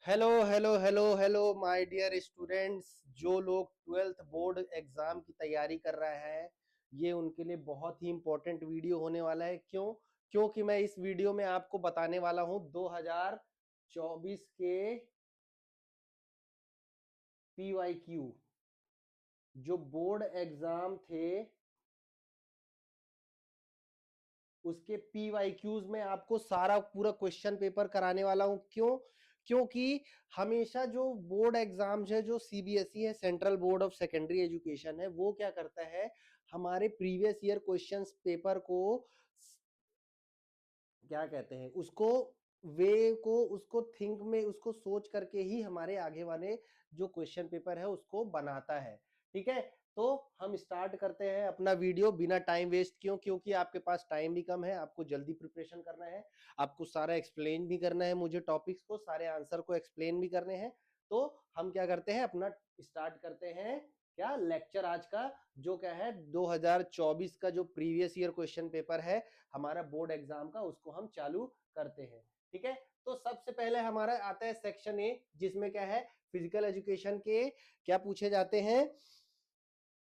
Hello hello hello hello my dear students. जो लोग twelfth board exam की तैयारी कर रहे हैं, ये उनके लिए बहुत ही इंपॉर्टेंट वीडियो होने वाला है। क्योंकि मैं इस वीडियो में आपको बताने वाला हूं 2024 के पीवाईक्यू, जो बोर्ड एग्जाम थे उसके पीवाईक्यूज में आपको सारा पूरा क्वेश्चन पेपर कराने वाला हूं। क्योंकि हमेशा जो बोर्ड एग्जाम्स है, जो सीबीएसई है, central board of secondary education है, वो क्या करता है, हमारे प्रीवियस ईयर क्वेश्चंस पेपर को क्या कहते हैं, उसको वे को उसको थिंक में उसको सोच करके ही हमारे आगे वाले जो क्वेश्चन पेपर है उसको बनाता है। ठीक है, तो हम स्टार्ट करते हैं अपना वीडियो बिना टाइम वेस्ट क्योंकि आपके पास टाइम भी कम है, आपको जल्दी प्रिपरेशन करना है, आपको सारा एक्सप्लेन भी करना है, मुझे टॉपिक्स को सारे आंसर को एक्सप्लेन भी करने हैं। तो हम क्या करते हैं, अपना स्टार्ट करते हैं क्या लेक्चर आज का, जो क्या है 2024 का जो प्रीवियस ईयर क्वेश्चन पेपर है हमारा बोर्ड एग्जाम का, उसको हम चालू करते हैं। ठीक है, तो सबसे पहले हमारा आता है सेक्शन ए, जिसमें क्या है फिजिकल एजुकेशन के क्या पूछे जाते हैं,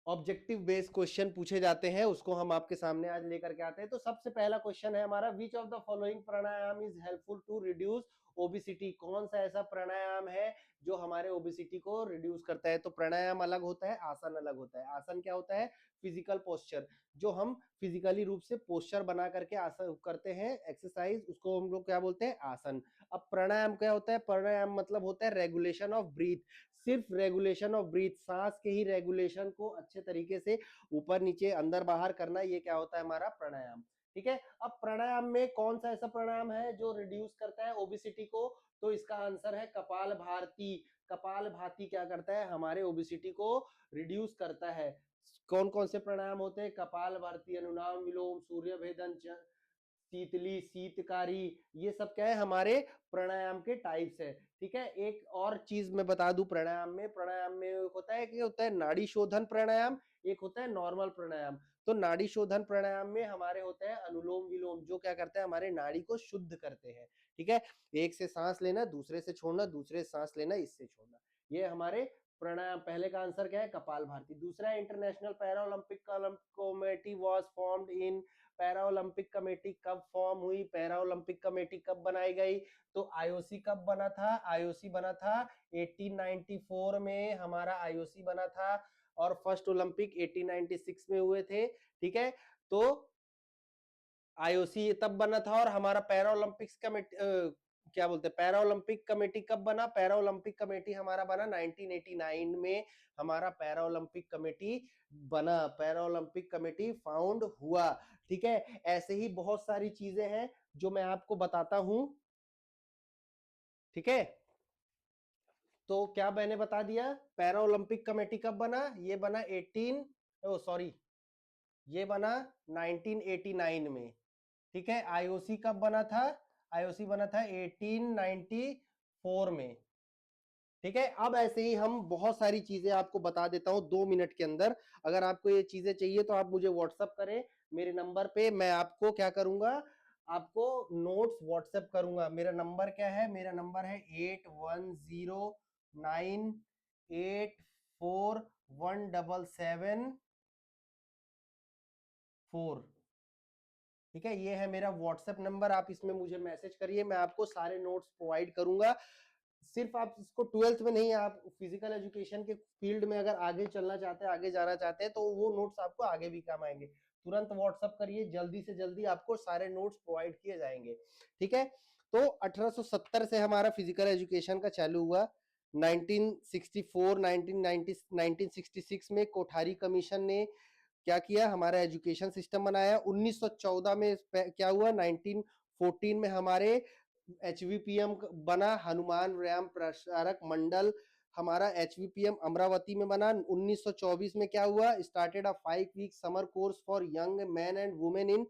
ऑब्जेक्टिव बेस्ड क्वेश्चन पूछे जाते हैं, उसको हम आपके सामने आज लेकर के आते हैं। तो सबसे पहला क्वेश्चन है हमारा, which of the following pranayama is helpful to reduce obesity. कौन सा ऐसा प्राणायाम है जो हमारे ओबिसिटी को रिड्यूस करता है। तो प्राणायाम अलग होता है, आसन अलग होता है। आसन क्या होता है, फिजिकल पोस्चर, जो हम फिजिकली रूप से पोस्चर बना करके आसन करते हैं, एक्सरसाइज, उसको हम लोग क्या बोलते हैं, आसन। अब प्राणायाम क्या होता है, प्राणायाम मतलब होता है रेगुलेशन ऑफ ब्रीथ, सिर्फ रेगुलेशन ऑफ ब्रीथ, सांस के ही रेगुलेशन को अच्छे तरीके से ऊपर नीचे अंदर बाहर करना, ये क्या होता है हमारा प्राणायाम। ठीक है, अब प्राणायाम में कौन सा ऐसा प्राणायाम है जो रिड्यूस करता है ओबिसिटी को, तो इसका आंसर है कपाल भारती। कपाल भाती क्या करता है, हमारे ओबिसिटी को रिड्यूस करता है। कौन कौन से प्राणायाम होते हैं, कपाल भारती, अनुनाम विलोम, सूर्य भेदन, शीतली, शीतकारी, ये सब क्या है हमारे प्राणायाम के टाइप्स है। ठीक है, एक और चीज मैं बता दूं, प्राणायाम में एक होता है कि होता है नाड़ी शोधन प्राणायाम, एक होता है नॉर्मल प्राणायाम। तो नाड़ी शोधन प्राणायाम में हमारे होते हैं अनुलोम विलोम, जो क्या करते हैं, हमारे नाड़ी को शुद्ध करते हैं। ठीक है, एक से सांस लेना, दूसरे से छोड़ना, दूसरे से सांस लेना, इससे छोड़ना, ये हमारे प्राणायाम। पहले का आंसर क्या है, कपाल भारती। दूसरा, international para Olympic committee was formed in, para Olympic committee कब फॉर्म हुई, पैरा ओलंपिक कमेटी कब बनाई गई, तो आईओसी कब बना था, आईओसी बना था 1894 में, हमारा आईओसी बना था, और फर्स्ट ओलंपिक 1896 में हुए थे। ठीक है, तो आईओसी तब बना था, और हमारा पैरा ओलंपिक्स कमेटी क्या बोलते हैं, पैरा ओलंपिक कमेटी कब बना, पैरा ओलंपिक कमेटी हमारा बना 1989 में, हमारा पैरा ओलंपिक कमेटी बना, पैरा ओलंपिक कमेटी फाउंड हुआ। ठीक है, ऐसे ही बहुत सारी चीजें हैं जो मैं आपको बताता हूं। ठीक है, तो क्या मैंने बता दिया, पैरा ओलंपिक कमेटी कब बना, ये बना 18 ओ सॉरी ये बना 1989 में। ठीक है, आईओसी कब बना था, आईओसी बना था 1894 में। ठीक है, अब ऐसे ही हम बहुत सारी चीजें आपको बता देता हूं 2 मिनट के अंदर। अगर आपको ये चीजें चाहिए तो आप मुझे व्हाट्सअप करें मेरे नंबर पे, मैं आपको क्या करूंगा, आपको नोट्स व्हाट्सएप करूंगा। मेरा नंबर क्या है, मेरा नंबर है 8109841774। ठीक है, ये है मेरा व्हाट्सएप नंबर, आप इसमें मुझे मैसेज करिए, मैं आपको सारे नोट्स प्रोवाइड करूंगा। सिर्फ आप इसको ट्वेल्थ में नहीं, आप फिजिकल एजुकेशन के फील्ड में अगर आगे चलना चाहते हैं, आगे जाना चाहते हैं, तो वो नोट्स आपको आगे भी काम आएंगे। तुरंत व्हाट्सअप करिए, जल्दी से जल्दी आपको सारे नोट्स प्रोवाइड किए जाएंगे। ठीक है, तो 1870 से हमारा फिजिकल एजुकेशन का चालू हुआ। 1964 1990 1966 में कोठारी कमीशन ने क्या किया, हमारा एजुकेशन सिस्टम बनाया। 1914 में क्या हुआ, 1914 में हमारे एचवीपीएम बना, हनुमान व्यायाम प्रसारक मंडल, हमारा एचवीपीएम अमरावती में बना। 1924 में क्या हुआ, started a 5 week summer course for young man and women in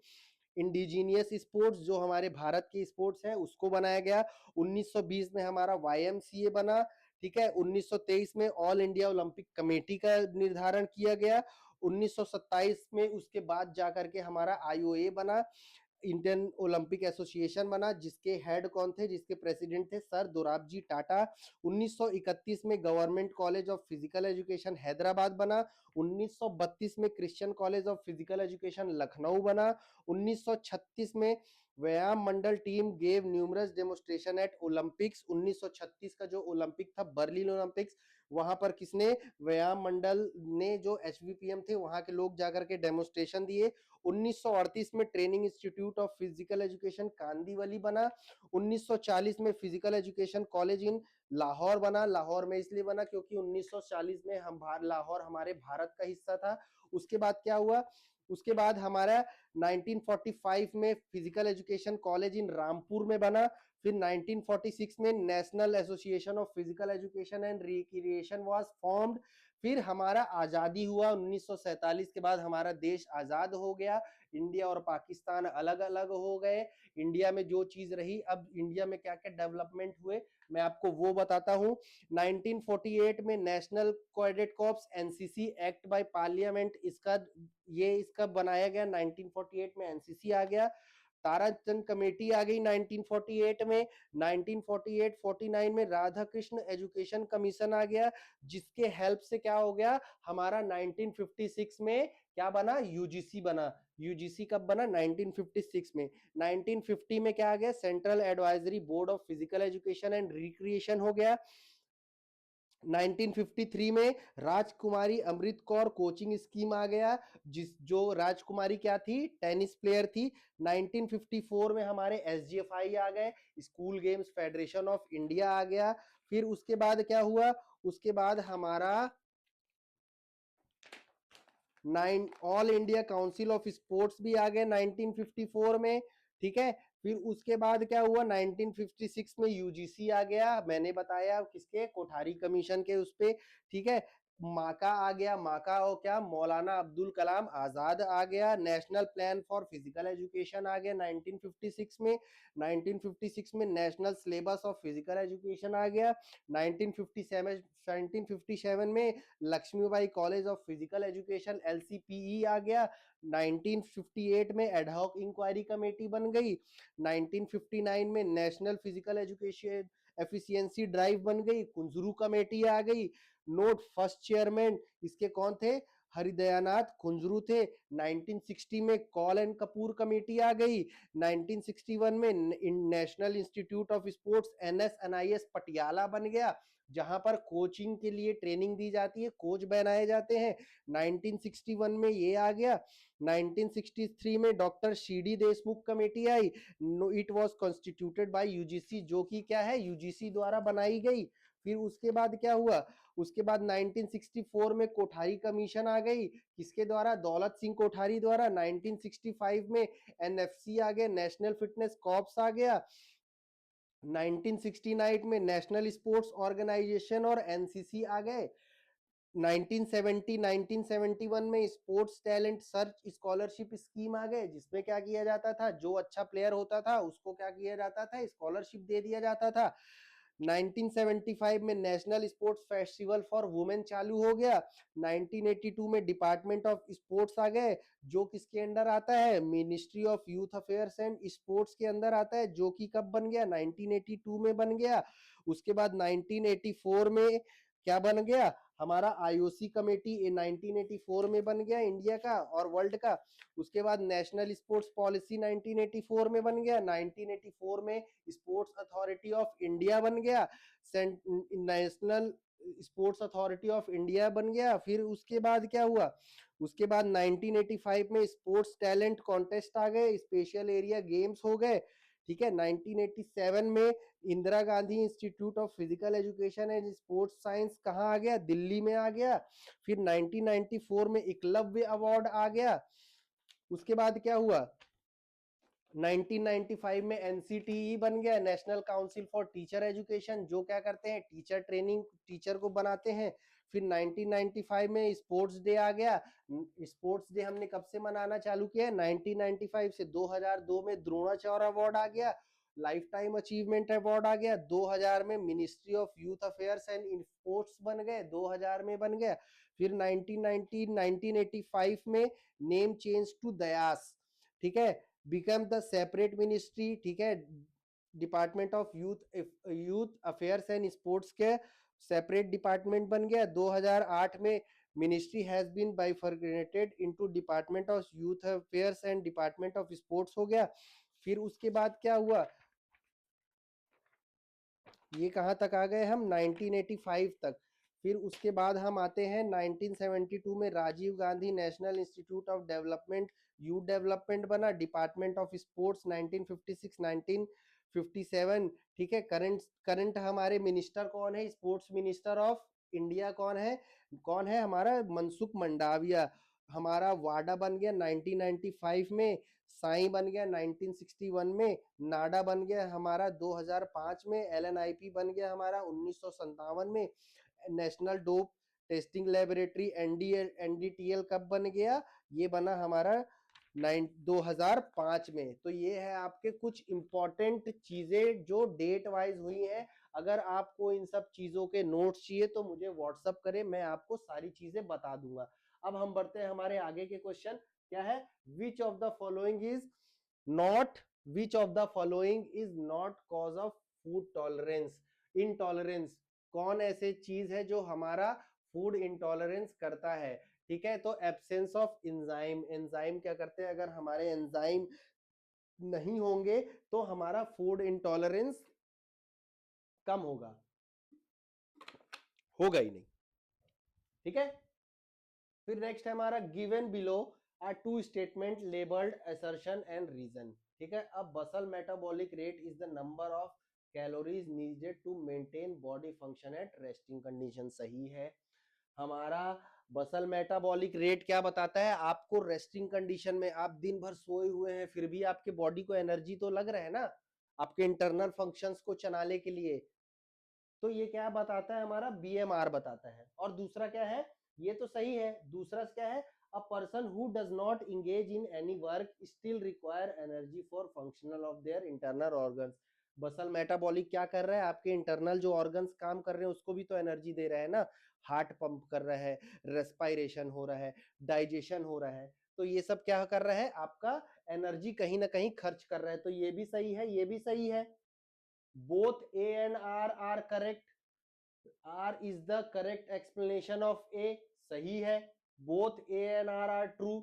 indigenous sports, जो हमारे भारत के स्पोर्ट्स है उसको बनाया गया। 1920 में हमारा वाईएमसीए बना। ठीक है, 1923 में ऑल इंडिया ओलंपिक कमेटी का निर्धारण किया गया। 1927 में उसके बाद जाकर के हमारा आईओए बना। इंडियन ओलंपिक एसोसिएशन बना, जिसके हेड कौन थे, जिसके प्रेसिडेंट थे सर दोराबजी टाटा। 1931 में government college of physical education Hyderabad बना। 1932 में Christian college of physical education Lucknow बना। 1936 में Vyayam Mandal team gave numerous demonstration at Olympics. 1936 का जो ओलंपिक था बर्लिन ओलंपिक्स, वहां पर किसने, व्यायाम मंडल ने, जो एचवीपीएम थे वहां के लोग जाकर के डेमोस्ट्रेशन दिए। 1938 में training institute of physical education Kandivali बना। 1940 में physical education college in Lahore बना। लाहौर में इसलिए बना क्योंकि 1940 में लाहौर हमारे भारत का हिस्सा था। उसके बाद क्या हुआ, उसके बाद हमारा 1945 में physical education college in Rampur में बना। फिर 1946 में national association of physical education and recreation was formed. फिर हमारा आजादी हुआ 1947 के बाद, हमारा देश आजाद हो गया। इंडिया और पाकिस्तान अलग अलग हो गए। इंडिया में जो चीज रही, अब इंडिया में क्या क्या डेवलपमेंट हुए मैं आपको वो बताता हूँ। 1948 में national cadet corps NCC act by parliament, इसका बनाया गया। 1948 में एनसीसी आ गया। ताराचंद कमेटी आ गई 1948 में। 1948-49 में राधा कृष्ण एजुकेशन कमीशन आ गया, जिसके हेल्प से क्या हो गया, हमारा 1956 में क्या बना, यूजीसी बना। यूजीसी कब बना, 1956 में। 1950 में क्या आ गया, central advisory board of physical education and recreation हो गया। 1953 में राजकुमारी अमृत कौर कोचिंग स्कीम आ गया, जो राजकुमारी क्या थी, टेनिस प्लेयर थी। 1954 में हमारे एसजीएफआई आ गए, school games federation of India आ गया। फिर उसके बाद क्या हुआ, उसके बाद हमारा all India council of sports भी आ गए 1954 में, ठीक है। फिर उसके बाद क्या हुआ, 1956 में यूजीसी आ गया, मैंने बताया किसके, कोठारी कमीशन के उस पे, ठीक है। माका आ गया, माका और क्या, मौलाना अब्दुल कलाम आजाद आ गया। National plan for physical education आ गया 1956 में। 1956 में national syllabus of physical education आ गया। 1957 में Lakshmibai college of physical education LCPE आ गया। 1958 में एडहॉक इंक्वायरी कमेटी बन गई। 1959 में national physical education efficiency drive बन गई, कुंजरू कमेटी आ गई। नोट फर्स्ट चेयरमैन इसके कौन थे, हरिदयानाथ कुंजरू थे। 1960 में कॉल एंड कपूर कमेटी आ गई। 1961 में national institute of sports NSNIS Patiala बन गया, जहां पर कोचिंग के लिए ट्रेनिंग दी जाती है, कोच बनाए जाते हैं। 1961 में ये आ गया। 1963 में doctor CD Deshmukh committee I. It was constituted by UGC, जो कि क्या है, यूजीसी द्वारा बनाई गई। फिर उसके बाद क्या हुआ, उसके बाद 1964 में कोठारी कमीशन आ गई, किसके द्वारा, दौलत सिंह कोठारी द्वारा। 1965 में एनएफसी आ गया, नेशनल फिटनेस कॉर्प्स आ गया। 1969 में नेशनल स्पोर्ट्स ऑर्गेनाइजेशन और एनसीसी आ गए। 1971 में sports talent search scholarship scheme आ गए, जिसमें क्या किया जाता था, जो अच्छा प्लेयर होता था उसको क्या किया जाता था, स्कॉलरशिप दे दिया जाता था। 1975 में national sports festival for women चालू हो गया। 1982 में डिपार्टमेंट ऑफ स्पोर्ट्स आ गए, जो किसके अंडर आता है, ministry of youth affairs and sports के अंदर आता है, जो कि कब बन गया, 1982 में बन गया। उसके बाद 1984 में क्या बन गया, हमारा आईओसी कमेटी 1984 में बन गया इंडिया का और वर्ल्ड का। उसके बाद नेशनल स्पोर्ट्स पॉलिसी 1984 में बन गया। 1984 में स्पोर्ट्स अथॉरिटी ऑफ इंडिया बन गया, national sports authority of India बन गया। फिर उसके बाद क्या हुआ, उसके बाद 1985 में स्पोर्ट्स टैलेंट कॉन्टेस्ट आ गए, स्पेशल एरिया गेम्स हो गए, ठीक है। 1987 में Indira Gandhi institute of physical education and sports science कहाँ आ गया, दिल्ली में आ गया। फिर 1994 में एकलव्य अवार्ड आ गया। उसके बाद क्या हुआ, 1995 में एनसीटीई बन गया, national council for teacher education, जो क्या करते हैं, टीचर ट्रेनिंग, टीचर को बनाते हैं। फिर 1995 में स्पोर्ट्स डे आ गया। स्पोर्ट्स डे हमने कब से मनाना चालू किया है, 1995 से। 2002 में द्रोणाचार्य अवार्ड आ गया, लाइफ टाइम अचीवमेंट अवार्ड आ गया। 2000 में ministry of youth affairs and sports बन गए, 2000 में बन गया। फिर 1985 में नेम चेंज टू दयास, ठीक है। बिकम द सेपरेट मिनिस्ट्री, ठीक है, department of youth affairs and sports के सेपरेट डिपार्टमेंट बन गया। 2008 में ministry has been bifurcated into department of youth affairs and department of sports हो गया। फिर उसके बाद क्या हुआ, ये कहां तक आ गए हम, 1985 तक। फिर उसके बाद हम आते हैं 1972 में Rajiv Gandhi national institute of development youth development बना, डिपार्टमेंट ऑफ स्पोर्ट्स 1956 1957, ठीक है। करंट हमारे मिनिस्टर कौन है, स्पोर्ट्स मिनिस्टर ऑफ इंडिया कौन है हमारा, मनसुख मंडाविया। हमारा वाडा बन गया 1995 में, साई बन गया 1961 में, नाडा बन गया हमारा 2005 में, एलएनआईपी बन गया हमारा 1957 में, national dope testing laboratory NDTL कब बन गया, ये बना हमारा 2005 में। तो ये है आपके कुछ इंपॉर्टेंट चीजें जो डेट वाइज हुई हैं। अगर आपको इन सब चीजों के नोट्स चाहिए तो मुझे व्हाट्सअप करें, मैं आपको सारी चीजें बता दूंगा। अब हम बढ़ते हैं हमारे आगे के क्वेश्चन। क्या है, विच of the following is not cause of food tolerance, intolerance. कौन ऐसे चीज है जो हमारा फूड इंटॉलरेंस करता है, ठीक है। तो एब्सेंस ऑफ एंजाइम, एंजाइम क्या करते हैं, अगर हमारे एंजाइम नहीं होंगे तो हमारा फूड इंटॉलरेंस कम होगा ही नहीं, ठीक है। फिर नेक्स्ट है हमारा, given below are two statement labelled assertion and reason, ठीक है। अब basal metabolic rate is the number of calories needed to maintain body function at resting condition, सही है। हमारा बसल मेटाबॉलिक रेट क्या बताता है, आपको रेस्टिंग कंडीशन में आप दिन भर सोए हुए हैं फिर भी आपके बॉडी को एनर्जी तो लग रहा है ना, आपके इंटरनल फंक्शंस को चलाने के लिए। तो ये क्या बताता है, हमारा बीएमआर बताता है। और दूसरा क्या है, ये तो सही है, दूसरा क्या है, a person who does not engage in any work still require energy for functional of their internal organs. Bansal metabolic क्या कर रहा है, आपके इंटरनल जो ऑर्गन्स काम कर रहे हैं उसको भी तो एनर्जी दे रहा है ना, हार्ट पंप कर रहा है, रेस्पायरेशन हो रहा है, डाइजेशन हो रहा है, तो ये सब क्या कर रहा है, आपका एनर्जी कहीं ना कहीं खर्च कर रहा है। तो ये भी सही है, ये भी सही है। both A and R are correct, R is the correct explanation of A, सही है। both A and R are true,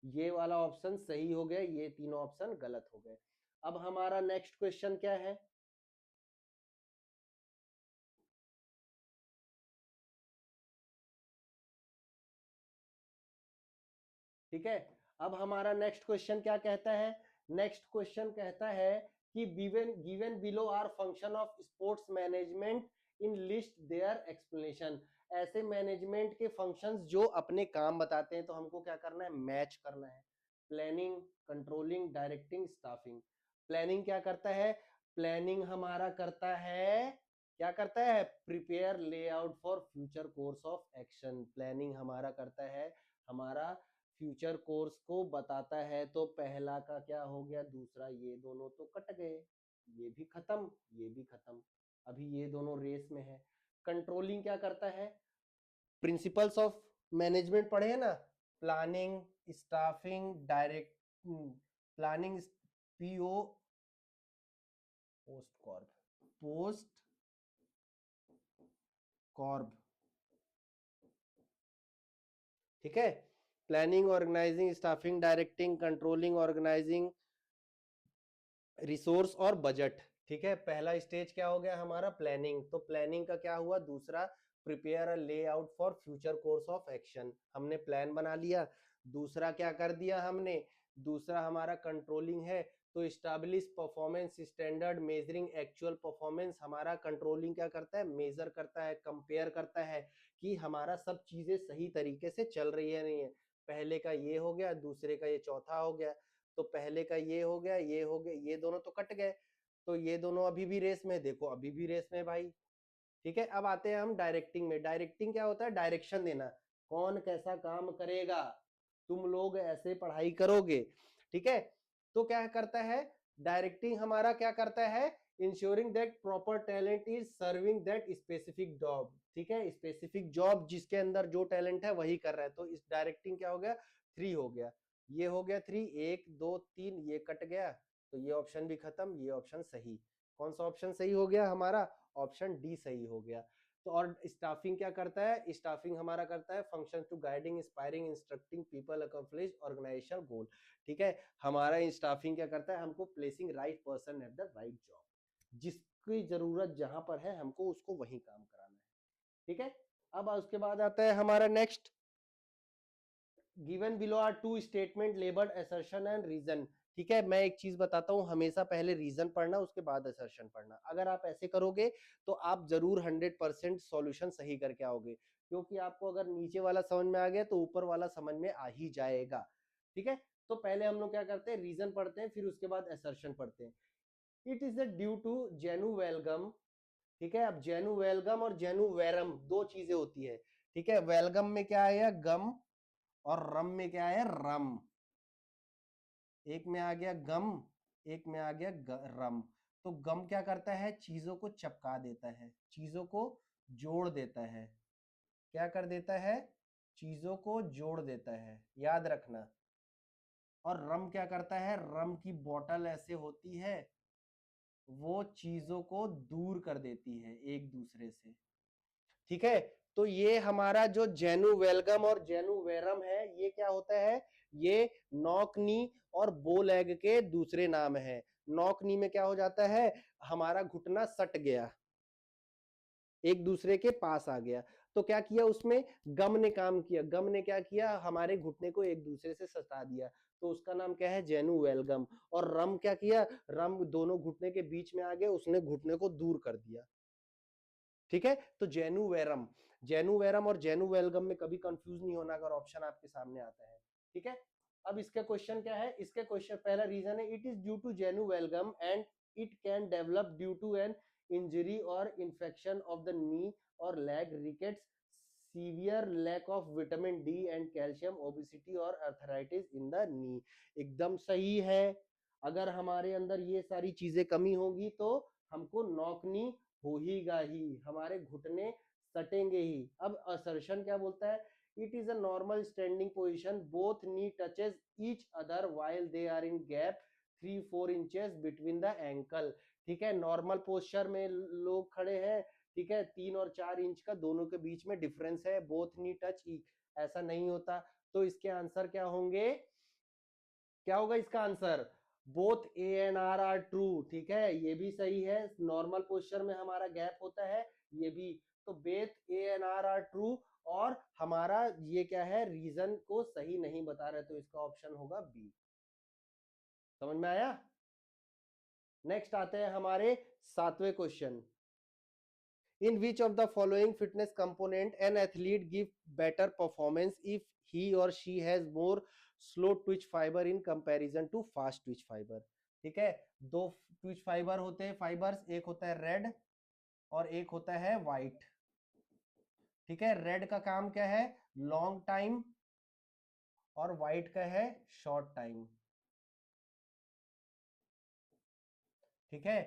ये वाला ऑप्शन सही हो गया, ये तीनों ऑप्शन गलत हो गए। अब हमारा नेक्स्ट क्वेश्चन क्या है, ठीक है। अब हमारा नेक्स्ट क्वेश्चन क्या कहता है, नेक्स्ट क्वेश्चन कहता है कि given below are function of sports management in list there explanation. ऐसे मैनेजमेंट के फंक्शंस जो अपने काम बताते हैं, तो हमको क्या करना है, मैच करना है। Planning, controlling, directing, staffing. Planning क्या करता है, प्लानिंग हमारा करता है, क्या करता है, prepare layout for future course of action. Planning हमारा करता है, हमारा फ्यूचर कोर्स को बताता है। तो पहला का क्या हो गया, दूसरा, ये दोनों तो कट गए, ये भी खत्म, ये भी खत्म, अभी ये दोनों रेस में है। कंट्रोलिंग क्या करता है, प्रिंसिपल्स ऑफ मैनेजमेंट पढ़े हैं ना, planning, staffing, direct, planning, PO, post corb, ठीक है। Planning, organising, staffing, directing, controlling, organising, resource और बजट, ठीक है। पहला स्टेज क्या हो गया हमारा, प्लानिंग। तो प्लानिंग का क्या हुआ, दूसरा, prepare a layout for future course of action, हमने प्लान बना लिया। दूसरा क्या कर दिया हमने, दूसरा हमारा कंट्रोलिंग है, तो establish performance standard measuring actual performance. हमारा कंट्रोलिंग क्या करता है, मेजर करता है, कंपेयर करता है कि हमारा सब चीजें सही तरीके से चल रही है नहीं है। पहले का ये हो गया, दूसरे का ये चौथा हो गया। तो पहले का ये हो गया, ये हो गया, ये दोनों तो कट गए, तो ये दोनों अभी भी रेस में, देखो अभी भी रेस में भाई, ठीक है। अब आते हैं हम डायरेक्टिंग में। डायरेक्टिंग क्या होता है, डायरेक्शन देना, कौन कैसा काम करेगा, तुम लोग ऐसे पढ़ाई करोगे, ठीक है। तो क्या करता है, डायरेक्टिंग हमारा क्या करता है, ensuring that proper talent is serving that specific job, ठीक है। स्पेसिफिक जॉब जिसके अंदर जो टैलेंट है वही कर रहा है, तो इस डायरेक्टिंग क्या हो गया, 3 हो गया। ये हो गया 3, 1 2 3, ये कट गया, तो ये ऑप्शन भी खत्म, ये ऑप्शन सही। कौन सा ऑप्शन सही हो गया हमारा? ऑप्शन डी सही हो गया। तो और स्टाफिंग क्या करता है? स्टाफिंग हमारा करता है function to guiding, inspiring, instructing people, accomplish organisation goal. ठीक है, हमारा स्टाफिंग क्या करता है? हमको placing right person at the right job, जिसकी जरूरत जहां पर है हमको उसको वही काम कराना है। ठीक है, अब उसके बाद आता है हमारा next, given below are two statement labelled assertion and reason. ठीक है, मैं एक चीज बताता हूं, हमेशा पहले रीजन पढ़ना उसके बाद असर्शन पढ़ना। अगर आप ऐसे करोगे तो आप जरूर 100% सॉल्यूशन सही करके आओगे, क्योंकि आपको अगर नीचे वाला समझ में आ गया तो ऊपर वाला समझ में आ ही जाएगा। ठीक है, तो पहले हम लोग क्या करते हैं? रीजन पढ़ते हैं, फिर उसके बाद असर्शन पढ़ते हैं। It is due to genu valgum. ठीक है, अब जेनु वेलगम और जेनु वेरम दो चीजें होती है। ठीक है, वेलगम में क्या आया? गम, और रम में क्या है? रम। एक में आ गया गम, एक में आ गया रम। तो गम क्या करता है? चीजों को चपका देता है, चीजों को जोड़ देता है। क्या कर देता है? चीजों को जोड़ देता है, याद रखना। और रम क्या करता है? रम की बोतल ऐसे होती है, वो चीजों को दूर कर देती है एक दूसरे से। ठीक है, तो ये हमारा जो जेनु वेलगम और जेनु वेरम है, ये क्या होता है? ये नॉकनी और बोलेग के दूसरे नाम है। नॉकनी में क्या हो जाता है? हमारा घुटना सट गया, एक दूसरे के पास आ गया। तो क्या किया उसमें? गम ने काम किया। गम ने क्या किया? हमारे घुटने को एक दूसरे से सटा दिया, तो उसका नाम क्या है? जेनु वेलगम। और रम क्या किया? रम दोनों घुटने के बीच में आ गया, उसने घुटने को दूर कर दिया। ठीक है, तो जेनु वेरम, जेनु वेरम और जेनु वेलगम में कभी कंफ्यूज नहीं होना अगर ऑप्शन आपके सामने आता है। ठीक है, अब इसका क्वेश्चन क्या है? इसके क्वेश्चन पहला रीजन है, it is due to genu valgum and it can develop due to an injury और इन्फेक्शन ऑफ द नी और leg, rickets, severe lack of vitamin D and calcium, obesity और arthritis in the knee. एकदम सही है। अगर हमारे अंदर ये सारी चीजें कमी होगी तो हमको नॉकनी हो ही, हमारे घुटने सटेंगे ही। अब असर्शन क्या बोलता है? It is a normal standing position, both knee touches each other while they are in gap 3-4 inches between the ankle. ठीक है, नॉर्मल पोस्चर में लोग खड़े हैं, ठीक है, 3 और 4 इंच का दोनों के बीच में डिफरेंस है, बोथ नी टच ईच, ऐसा नहीं होता। तो इसके आंसर क्या होंगे? क्या होगा इसका answer? Both A and R true. ठीक है, ये भी सही है, नॉर्मल पोस्चर में हमारा गैप होता है, ये भी। तो both A and R true. और हमारा ये क्या है? रीजन को सही नहीं बता रहे, तो इसका ऑप्शन होगा बी। समझ में आया? नेक्स्ट आते हैं हमारे 7वें question. In which of the following fitness component an athlete give better performance if he or she has more slow twitch fiber in comparison to fast twitch fiber? ठीक है, दो ट्विच फाइबर होते हैं, fibres, एक होता है red और एक होता है व्हाइट। ठीक है, रेड का काम क्या है? लॉन्ग टाइम, और व्हाइट का है शॉर्ट टाइम। ठीक है,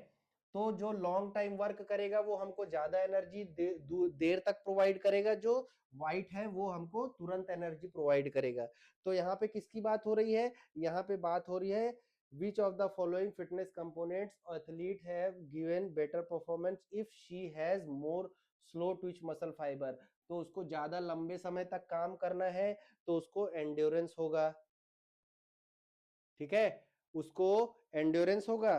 तो जो लॉन्ग टाइम वर्क करेगा वो हमको ज्यादा एनर्जी देर तक प्रोवाइड करेगा, जो व्हाइट है वो हमको तुरंत एनर्जी प्रोवाइड करेगा। तो यहाँ पे किसकी बात हो रही है? यहाँ पे बात हो रही है which of the following fitness components athlete have given better performance if she has more slow twitch muscle fiber। तो उसको ज्यादा लंबे समय तक काम करना है तो उसको एंड्योरेंस होगा। ठीक है, उसको एंड्योरेंस होगा।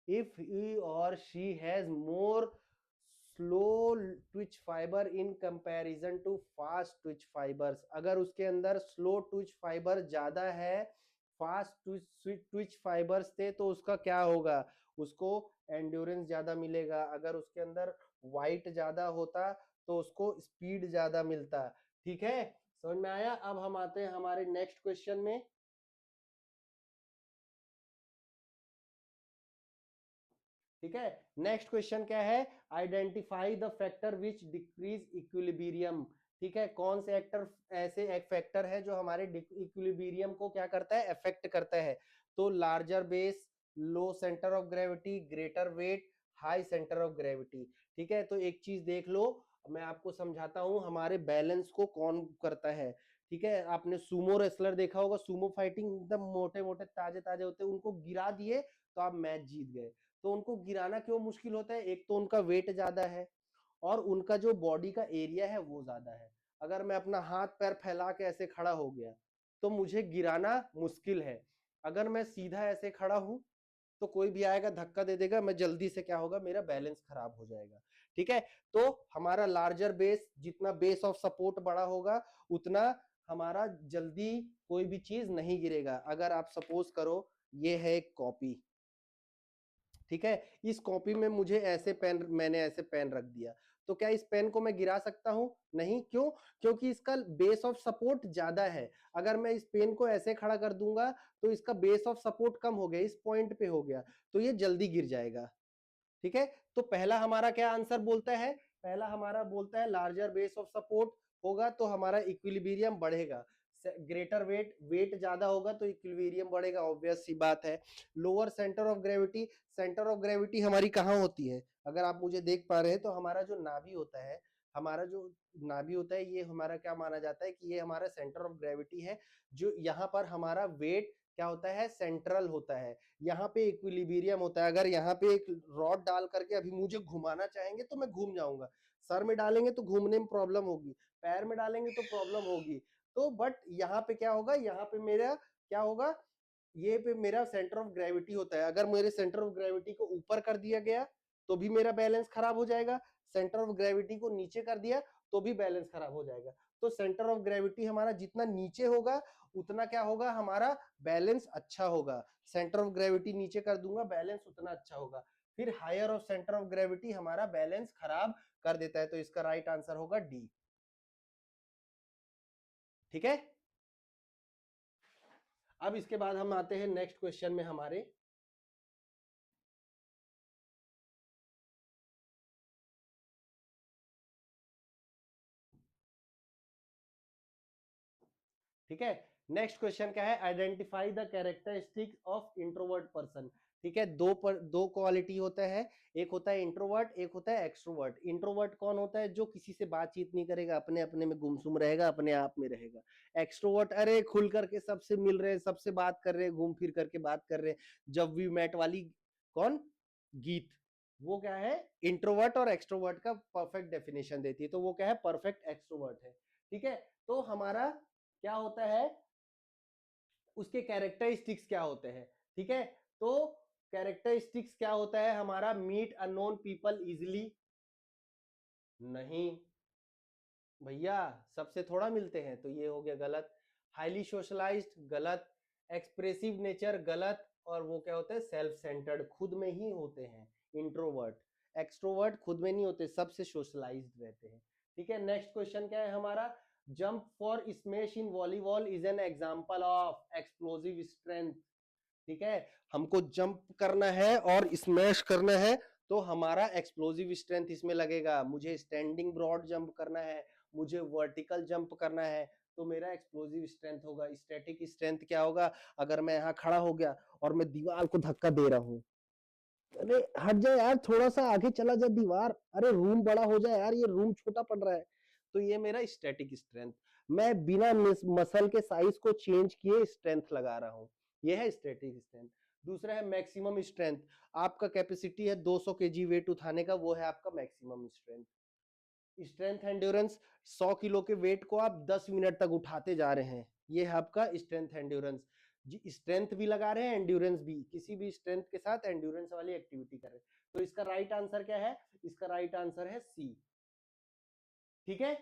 if he or she has more slow twitch fiber in comparison to fast twitch fibers, अगर उसके अंदर slow twitch fiber ज्यादा है fast twitch fibers से, तो उसका क्या होगा? उसको endurance ज्यादा मिलेगा। अगर उसके अंदर white ज्यादा होता तो उसको speed ज्यादा मिलता। ठीक है, समझ में आया? अब हम आते हैं हमारे नेक्स्ट क्वेश्चन में। ठीक है, नेक्स्ट क्वेश्चन क्या है? Identify the factor which decrease equilibrium. ठीक है, कौन से एक्टर ऐसे एक फैक्टर है जो हमारे इक्विलिब्रियम को क्या करता है? अफेक्ट करता है। तो larger base, low centre of gravity, greater weight, high centre of gravity. ठीक है, तो एक चीज देख लो, मैं आपको समझाता हूँ हमारे बैलेंस को कौन करता है। ठीक है, आपने सुमो रेसलर देखा होगा, सुमो फाइटिंग एकदम मोटे मोटे ताजे ताजे होते हैं, उनको गिरा दिए तो आप मैच जीत गए। तो उनको गिराना क्यों मुश्किल होता है? एक तो उनका वेट ज्यादा है और उनका जो बॉडी का एरिया है वो ज्यादा है। अगर मैं अपना हाथ पैर फैला के ऐसे खड़ा हो गया तो मुझे गिराना मुश्किल है। अगर मैं सीधा ऐसे खड़ा हूं तो कोई भी आएगा धक्का दे देगा, मैं जल्दी से क्या होगा, मेरा बैलेंस खराब हो जाएगा। ठीक है, तो हमारा लार्जर बेस, जितना बेस ऑफ सपोर्ट बड़ा होगा उतना हमारा जल्दी कोई भी चीज नहीं गिरेगा। अगर आप सपोज करो ये है एक कॉपी, ठीक है, इस कॉपी में मुझे ऐसे पेन, मैंने ऐसे पेन रख दिया, तो क्या इस पेन को मैं गिरा सकता हूं? नहीं। क्यों? क्योंकि इसका बेस ऑफ सपोर्ट ज्यादा है। अगर मैं इस पेन को ऐसे खड़ा कर दूंगा तो इसका बेस ऑफ सपोर्ट कम हो गया, इस पॉइंट पे हो गया, तो ये जल्दी गिर जाएगा। ठीक है, तो पहला हमारा क्या आंसर बोलता है? पहला हमारा बोलता है लार्जर बेस ऑफ सपोर्ट होगा तो हमारा इक्विलिब्रियम बढ़ेगा। ग्रेटर वेट, वेट ज्यादा होगा तो इक्विलिब्रियम बढ़ेगा, ऑब्वियस सी बात है। Lower centre of gravity, centre of gravity हमारी कहाँ होती है? अगर आप मुझे देख पा रहे हैं तो हमारा जो नाभि होता है, हमारा जो नाभि होता है, ये हमारा क्या माना जाता है कि ये हमारा सेंटर ऑफ ग्रेविटी है। जो यहाँ पर हमारा वेट क्या होता है? सेंट्रल होता है। यहाँ पे इक्विलिब्रियम होता है। अगर यहाँ पे एक रॉड डाल करके अभी मुझे घुमाना चाहेंगे तो मैं घूम जाऊंगा, सर में डालेंगे तो घूमने में प्रॉब्लम होगी, पैर में डालेंगे तो प्रॉब्लम होगी। तो बट यहाँ पे क्या होगा, यहाँ पे मेरा क्या होगा, ये पे मेरा सेंटर ऑफ ग्रेविटी होता है। अगर मेरे सेंटर ऑफ ग्रेविटी को ऊपर कर दिया गया तो भी मेरा बैलेंस खराब हो जाएगा, सेंटर ऑफ ग्रेविटी को नीचे कर दिया तो भी बैलेंस खराब हो जाएगा। तो सेंटर ऑफ ग्रेविटी हमारा जितना नीचे होगा उतना क्या होगा, हमारा बैलेंस अच्छा होगा। सेंटर ऑफ ग्रेविटी नीचे कर दूंगा, बैलेंस उतना अच्छा होगा। फिर higher of centre of gravity हमारा बैलेंस खराब कर देता है। तो इसका राइट आंसर होगा डी। ठीक है, अब इसके बाद हम आते हैं नेक्स्ट क्वेश्चन में हमारे। ठीक है, नेक्स्ट क्वेश्चन क्या है? Identify the characteristics of introvert person. ठीक है, दो क्वालिटी होता है, एक होता है इंट्रोवर्ट, एक होता है एक्सट्रोवर्ट। इंट्रोवर्ट कौन होता है? जो किसी से बातचीत नहीं करेगा, अपने अपने में गुमसुम रहेगा, अपने आप में रहेगा। एक्सट्रोवर्ट अरे खुल करके सबसे मिल रहे हैं, सबसे बात कर रहे हैं, घूम फिर करके बात कर रहे हैं। जब वी मेट वाली कौन गीत, वो क्या है? इंट्रोवर्ट और एक्सट्रोवर्ट का परफेक्ट डेफिनेशन देती है। तो वो क्या है? परफेक्ट एक्सट्रोवर्ट है। ठीक है, तो हमारा क्या होता है, उसके कैरेक्टरिस्टिक्स क्या होते हैं? ठीक है, तो कैरेक्टरिस्टिक्स क्या होता है हमारा? मीट अननोन पीपल इजिली, नहीं भैया, सबसे थोड़ा मिलते हैं, तो ये हो गया गलत। हाईली सोशलाइज्ड, गलत। एक्सप्रेसिव नेचर, गलत। और वो क्या होते हैं? सेल्फ सेंटर्ड, खुद में ही होते हैं इंट्रोवर्ट। एक्सट्रोवर्ट खुद में नहीं होते, सबसे सोशलाइज्ड रहते हैं। ठीक है, नेक्स्ट क्वेश्चन क्या है हमारा? Jump for smash in volleyball is an example of explosive strength. ठीक है, हमको जंप करना है और स्मैश करना है तो हमारा एक्सप्लोसिव स्ट्रेंथ इसमें लगेगा। मुझे स्टैंडिंग ब्रॉड जंप करना है, मुझे वर्टिकल जंप करना है, तो मेरा एक्सप्लोसिव स्ट्रेंथ होगा। स्टैटिक स्ट्रेंथ क्या होगा? अगर मैं यहाँ खड़ा हो गया और मैं दीवार को धक्का दे रहा हूँ, अरे हट जाए यार, थोड़ा सा आगे चला जाए दीवार, अरे रूम बड़ा हो जाए यार, ये रूम छोटा पड़ रहा है, तो ये मेरा स्टैटिक स्ट्रेंथ। मैं बिना मसल के साइज को चेंज किए स्ट्रेंथ लगा रहा हूँ, ये है स्टैटिक स्ट्रेंथ। दूसरा है मैक्सिमम स्ट्रेंथ। आपका कैपेसिटी है 200 केजी वेट उठाने का, वो है आपका maximum strength. Strength endurance, 100 kilo के वेट को आप 10 मिनट तक उठाते जा रहे हैं, ये है आपका स्ट्रेंथ एंड्योरेंस। जी, स्ट्रेंथ भी लगा रहे हैं, एंड्योरेंस भी, किसी भी स्ट्रेंथ के साथ एंड्योरेंस वाली एक्टिविटी कर रहे हैं। तो इसका राइट आंसर क्या है? इसका राइट आंसर है सी। ठीक है,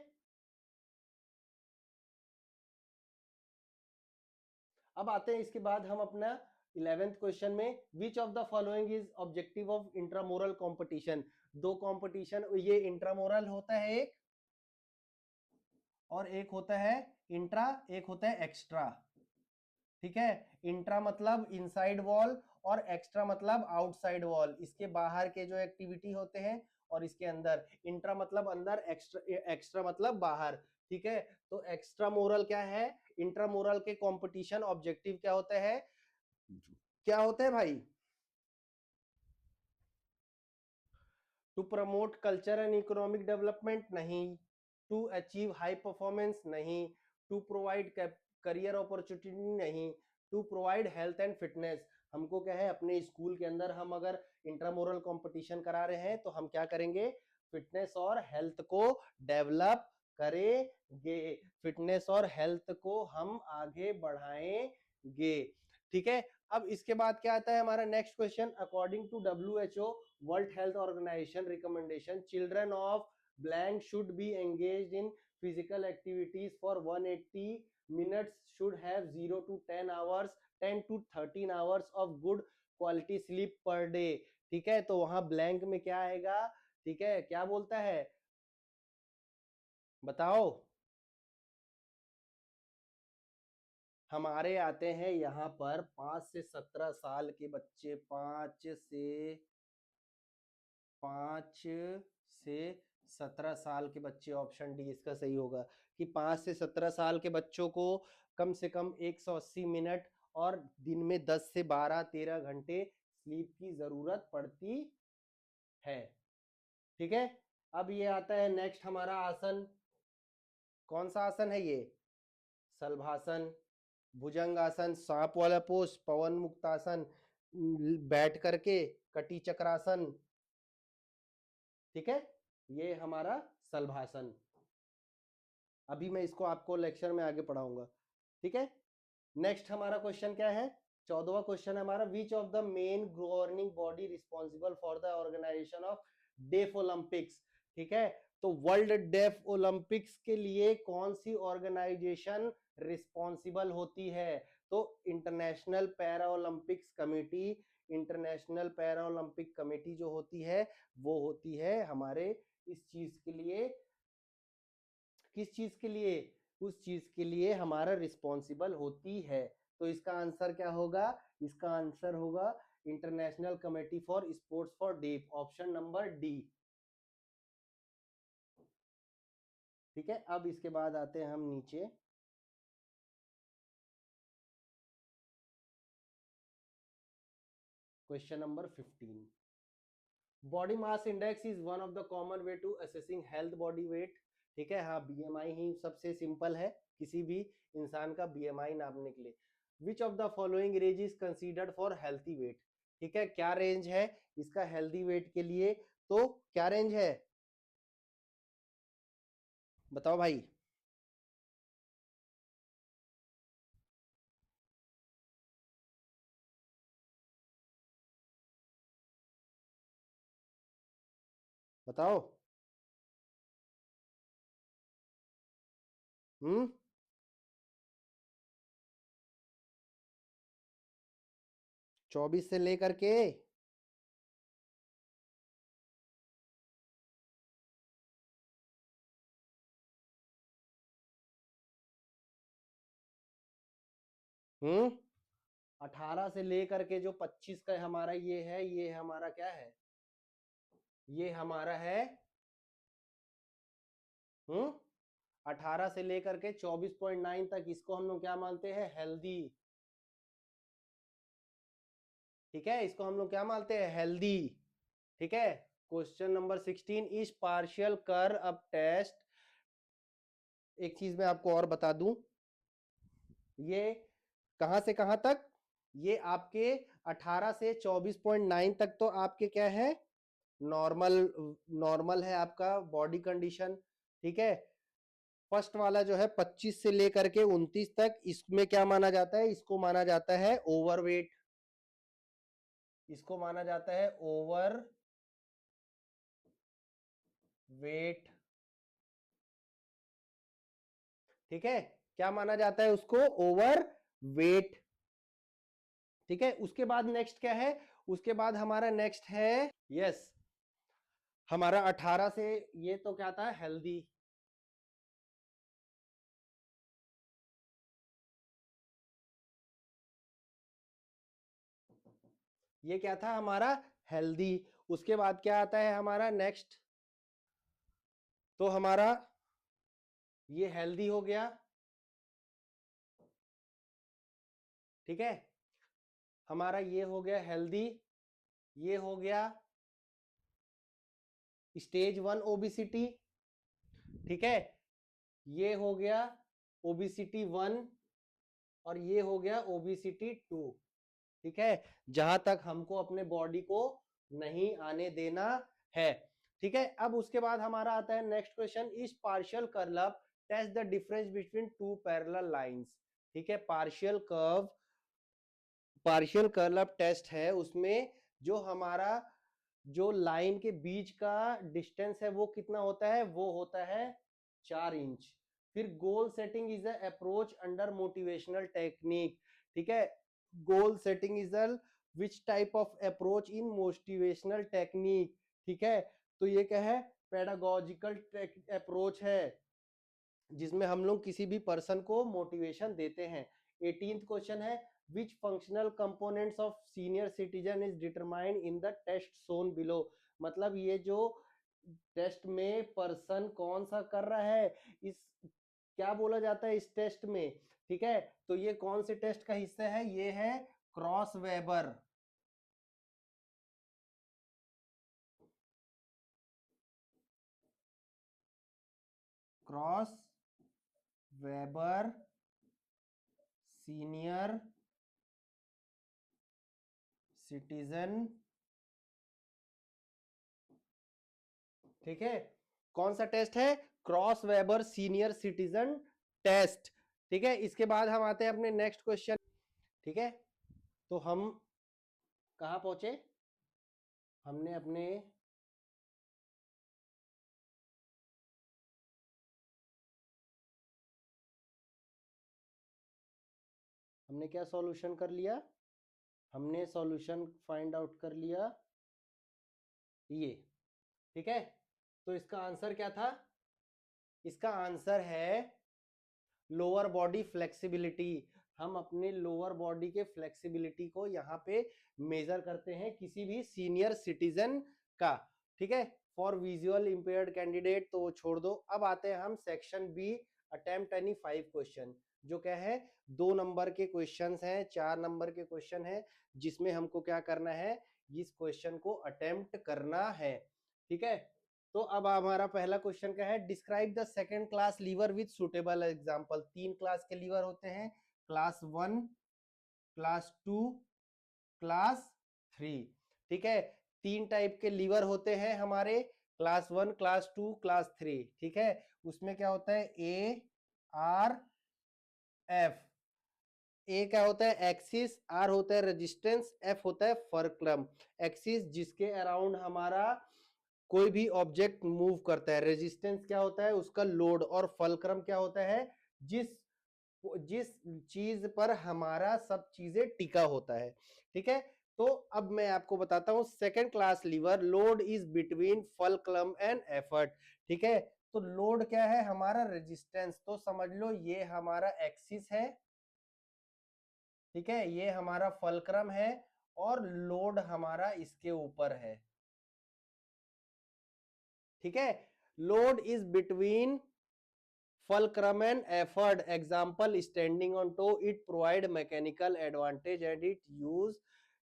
अब आते हैं इसके बाद हम अपना 11th क्वेश्चन में। Which of the following is objective of intramural competition? दो कंपटीशन, ये इंट्रामोरल होता है एक, और एक होता है इंट्रा, एक होता है एक्स्ट्रा। ठीक है, इंट्रा मतलब इनसाइड वॉल और एक्स्ट्रा मतलब आउटसाइड वॉल, इसके बाहर के जो एक्टिविटी होते हैं और इसके अंदर। इंट्रा मतलब अंदर, एक्स्ट्रा एक्स्ट्रा मतलब बाहर। ठीक है, तो एक्स्ट्रा मोरल क्या है? इंट्रा मोरल के कंपटीशन ऑब्जेक्टिव क्या होता है? क्या होता है भाई? To promote culture and economic development नहीं, टू अचीव हाई परफॉर्मेंस नहीं, टू प्रोवाइड करियर अपॉर्चुनिटी नहीं, to provide health and fitness. हमको क्या है, अपने स्कूल के अंदर हम अगर इंट्रामोरल कंपटीशन करा रहे हैं तो हम क्या करेंगे, फिटनेस और हेल्थ को डेवलप करेंगे, फिटनेस और हेल्थ को हम आगे बढ़ाएंगे। ठीक है, अब इसके बाद क्या आता है हमारा next question, according to WHO world health organisation recommendation, children of blank should be engaged in physical activities for 180 minutes, should have 0 to 10 hours, 10 to 13 hours of good quality sleep per day। ठीक है, तो वहां blank में क्या आएगा, ठीक है, क्या बोलता है बताओ। हमारे आते हैं यहाँ पर 5 से 17 साल के बच्चे, 5 से 17 साल के बच्चे, ऑप्शन डी इसका सही होगा कि 5 से 17 साल के बच्चों को कम से कम 180 मिनट और दिन में 10 से 12-13 घंटे स्लीप की जरूरत पड़ती है। ठीक है, अब ये आता है नेक्स्ट हमारा आसन, कौन सा आसन है ये, शलभासन, भुजंगासन, सांप वाला पोज, पवन मुक्तासन, बैठ करके कटी चक्रासन। ठीक है, ये हमारा शलभासन, अभी मैं इसको आपको लेक्चर में आगे पढ़ाऊंगा। ठीक है, नेक्स्ट हमारा क्वेश्चन क्या है, 14वां क्वेश्चन है हमारा, which of the main governing body responsible for the organisation of deaf Olympics. ठीक है, तो वर्ल्ड डेफ ओलंपिक्स के लिए कौन सी ऑर्गेनाइजेशन रिस्पॉन्सिबल होती है, तो international para Olympics committee, international para Olympic committee जो होती है वो होती है हमारे इस चीज के लिए, किस चीज के लिए, उस चीज के लिए हमारा रिस्पॉन्सिबल होती है। तो इसका आंसर क्या होगा, इसका आंसर होगा international committee for sports for deaf, option number D. ठीक है, अब इसके बाद आते हैं हम नीचे, question number 15, body mass index is one of the common way to assessing health body weight. ठीक है, हाँ बीएमआई ही सबसे सिंपल है किसी भी इंसान का बीएमआई नापने के लिए। विच of the following range is considered for healthy wait. ठीक है, क्या रेंज है इसका हेल्थी वेट के लिए, तो क्या रेंज है बताओ भाई, बताओ। 24 से लेकर के, हम्म 18 से लेकर के जो 25 का हमारा ये है, ये हमारा क्या है, ये हमारा है 18 से लेकर के 24.9 तक, इसको हम लोग क्या मानते हैं, हेल्दी। ठीक है, इसको हम लोग क्या मानते हैं, हेल्दी। ठीक है, क्वेश्चन नंबर 16 इज पार्शियल कर अब टेस्ट। एक चीज मैं आपको और बता दूं, ये कहां से कहां तक, ये आपके 18 से 24.9 तक तो आपके क्या है, नॉर्मल, नॉर्मल है आपका बॉडी कंडीशन। ठीक है, फर्स्ट वाला जो है 25 से लेकर के 29 तक, इसमें क्या माना जाता है, इसको माना जाता है ओवरवेट, इसको माना जाता है ओवर वेट। ठीक है, क्या माना जाता है उसको, ओवर वेट। ठीक है, उसके बाद नेक्स्ट क्या है, उसके बाद हमारा नेक्स्ट है, यस, हमारा 18 से, ये तो क्या था, हेल्दी। ये क्या था हमारा, हेल्दी। उसके बाद क्या आता है हमारा नेक्स्ट, तो हमारा ये हेल्दी हो गया। ठीक है, हमारा ये हो गया हेल्दी, ये हो गया स्टेज 1 ओबेसिटी, ठीक है, ये हो गया ओबेसिटी 1 और ये हो गया ओबेसिटी 2, ठीक है, जहां तक हमको अपने बॉडी को नहीं आने देना है, ठीक है। अब उसके बाद हमारा आता है next question, is partial curve test the difference between two parallel lines, ठीक है। पार्शियल कर्व टेस्ट है, उसमें जो हमारा जो लाइन के बीच का डिस्टेंस है वो कितना होता है, वो होता है 4 इंच। फिर goal setting is approach under motivational technique, ठीक है। Goal setting is which type of approach in motivational technique, ठीक है। तो ये क्या है, पेडागोजिकल अप्रोच है, जिसमें हम लोग किसी भी पर्सन को मोटिवेशन देते हैं। 18th क्वेश्चन है, which functional components of senior citizen is determined in the test shown below, मतलब ये जो टेस्ट में पर्सन कौन सा कर रहा है, इस क्या बोला जाता है इस टेस्ट में, ठीक है। तो ये कौन से टेस्ट का हिस्सा है, ये है Kraus Weber, Kraus Weber senior citizen, ठीक है। कौन सा टेस्ट है, Kraus Weber senior citizen test, ठीक है। इसके बाद हम आते हैं अपने नेक्स्ट क्वेश्चन, ठीक है। तो हम कहां पहुंचे, हमने अपने हमने क्या सॉल्यूशन कर लिया, हमने सॉल्यूशन फाइंड आउट कर लिया ये, ठीक है। तो इसका आंसर क्या था, इसका आंसर है लोअर बॉडी फ्लेक्सिबिलिटी। हम अपने लोअर बॉडी के फ्लेक्सिबिलिटी को यहाँ पे मेजर करते हैं किसी भी सीनियर सिटीजन का, ठीक है। फॉर विजुअल इंपेयर्ड कैंडिडेट तो छोड़ दो। अब आते हैं हम section B, attempt any 5 question, जो क्या है 2 नंबर के क्वेश्चन हैं, 4 नंबर के क्वेश्चन है, जिसमें हमको क्या करना है, इस क्वेश्चन को अटेम्प्ट करना है, ठीक है। तो अब हमारा पहला क्वेश्चन क्या है, describe the second class lever with suitable example. 3 class के लीवर होते हैं, क्लास 1, क्लास 2, क्लास 3, ठीक है। 3 टाइप के लीवर होते हैं हमारे, क्लास 1, क्लास 2, क्लास 3, ठीक है। उसमें क्या होता है, ए आर एफ। ए क्या होता है एक्सिस, आर होता है रेजिस्टेंस, एफ होता है फल्क्रम। एक्सिस जिसके अराउंड हमारा कोई भी ऑब्जेक्ट मूव करता है, रेजिस्टेंस क्या होता है उसका लोड, और फल्क्रम क्या होता है जिस जिस चीज पर हमारा सब चीजें टिका होता है, ठीक है। तो अब मैं आपको बताता हूं, second class lever load is between fulcrum and effort, ठीक है। तो लोड क्या है हमारा रेजिस्टेंस, तो समझ लो ये हमारा एक्सिस है, ठीक है, ये हमारा फल्क्रम है और लोड हमारा इसके ऊपर है, ठीक है। Load is between fulcrum and effort, example standing on toe, it provide mechanical advantage and it use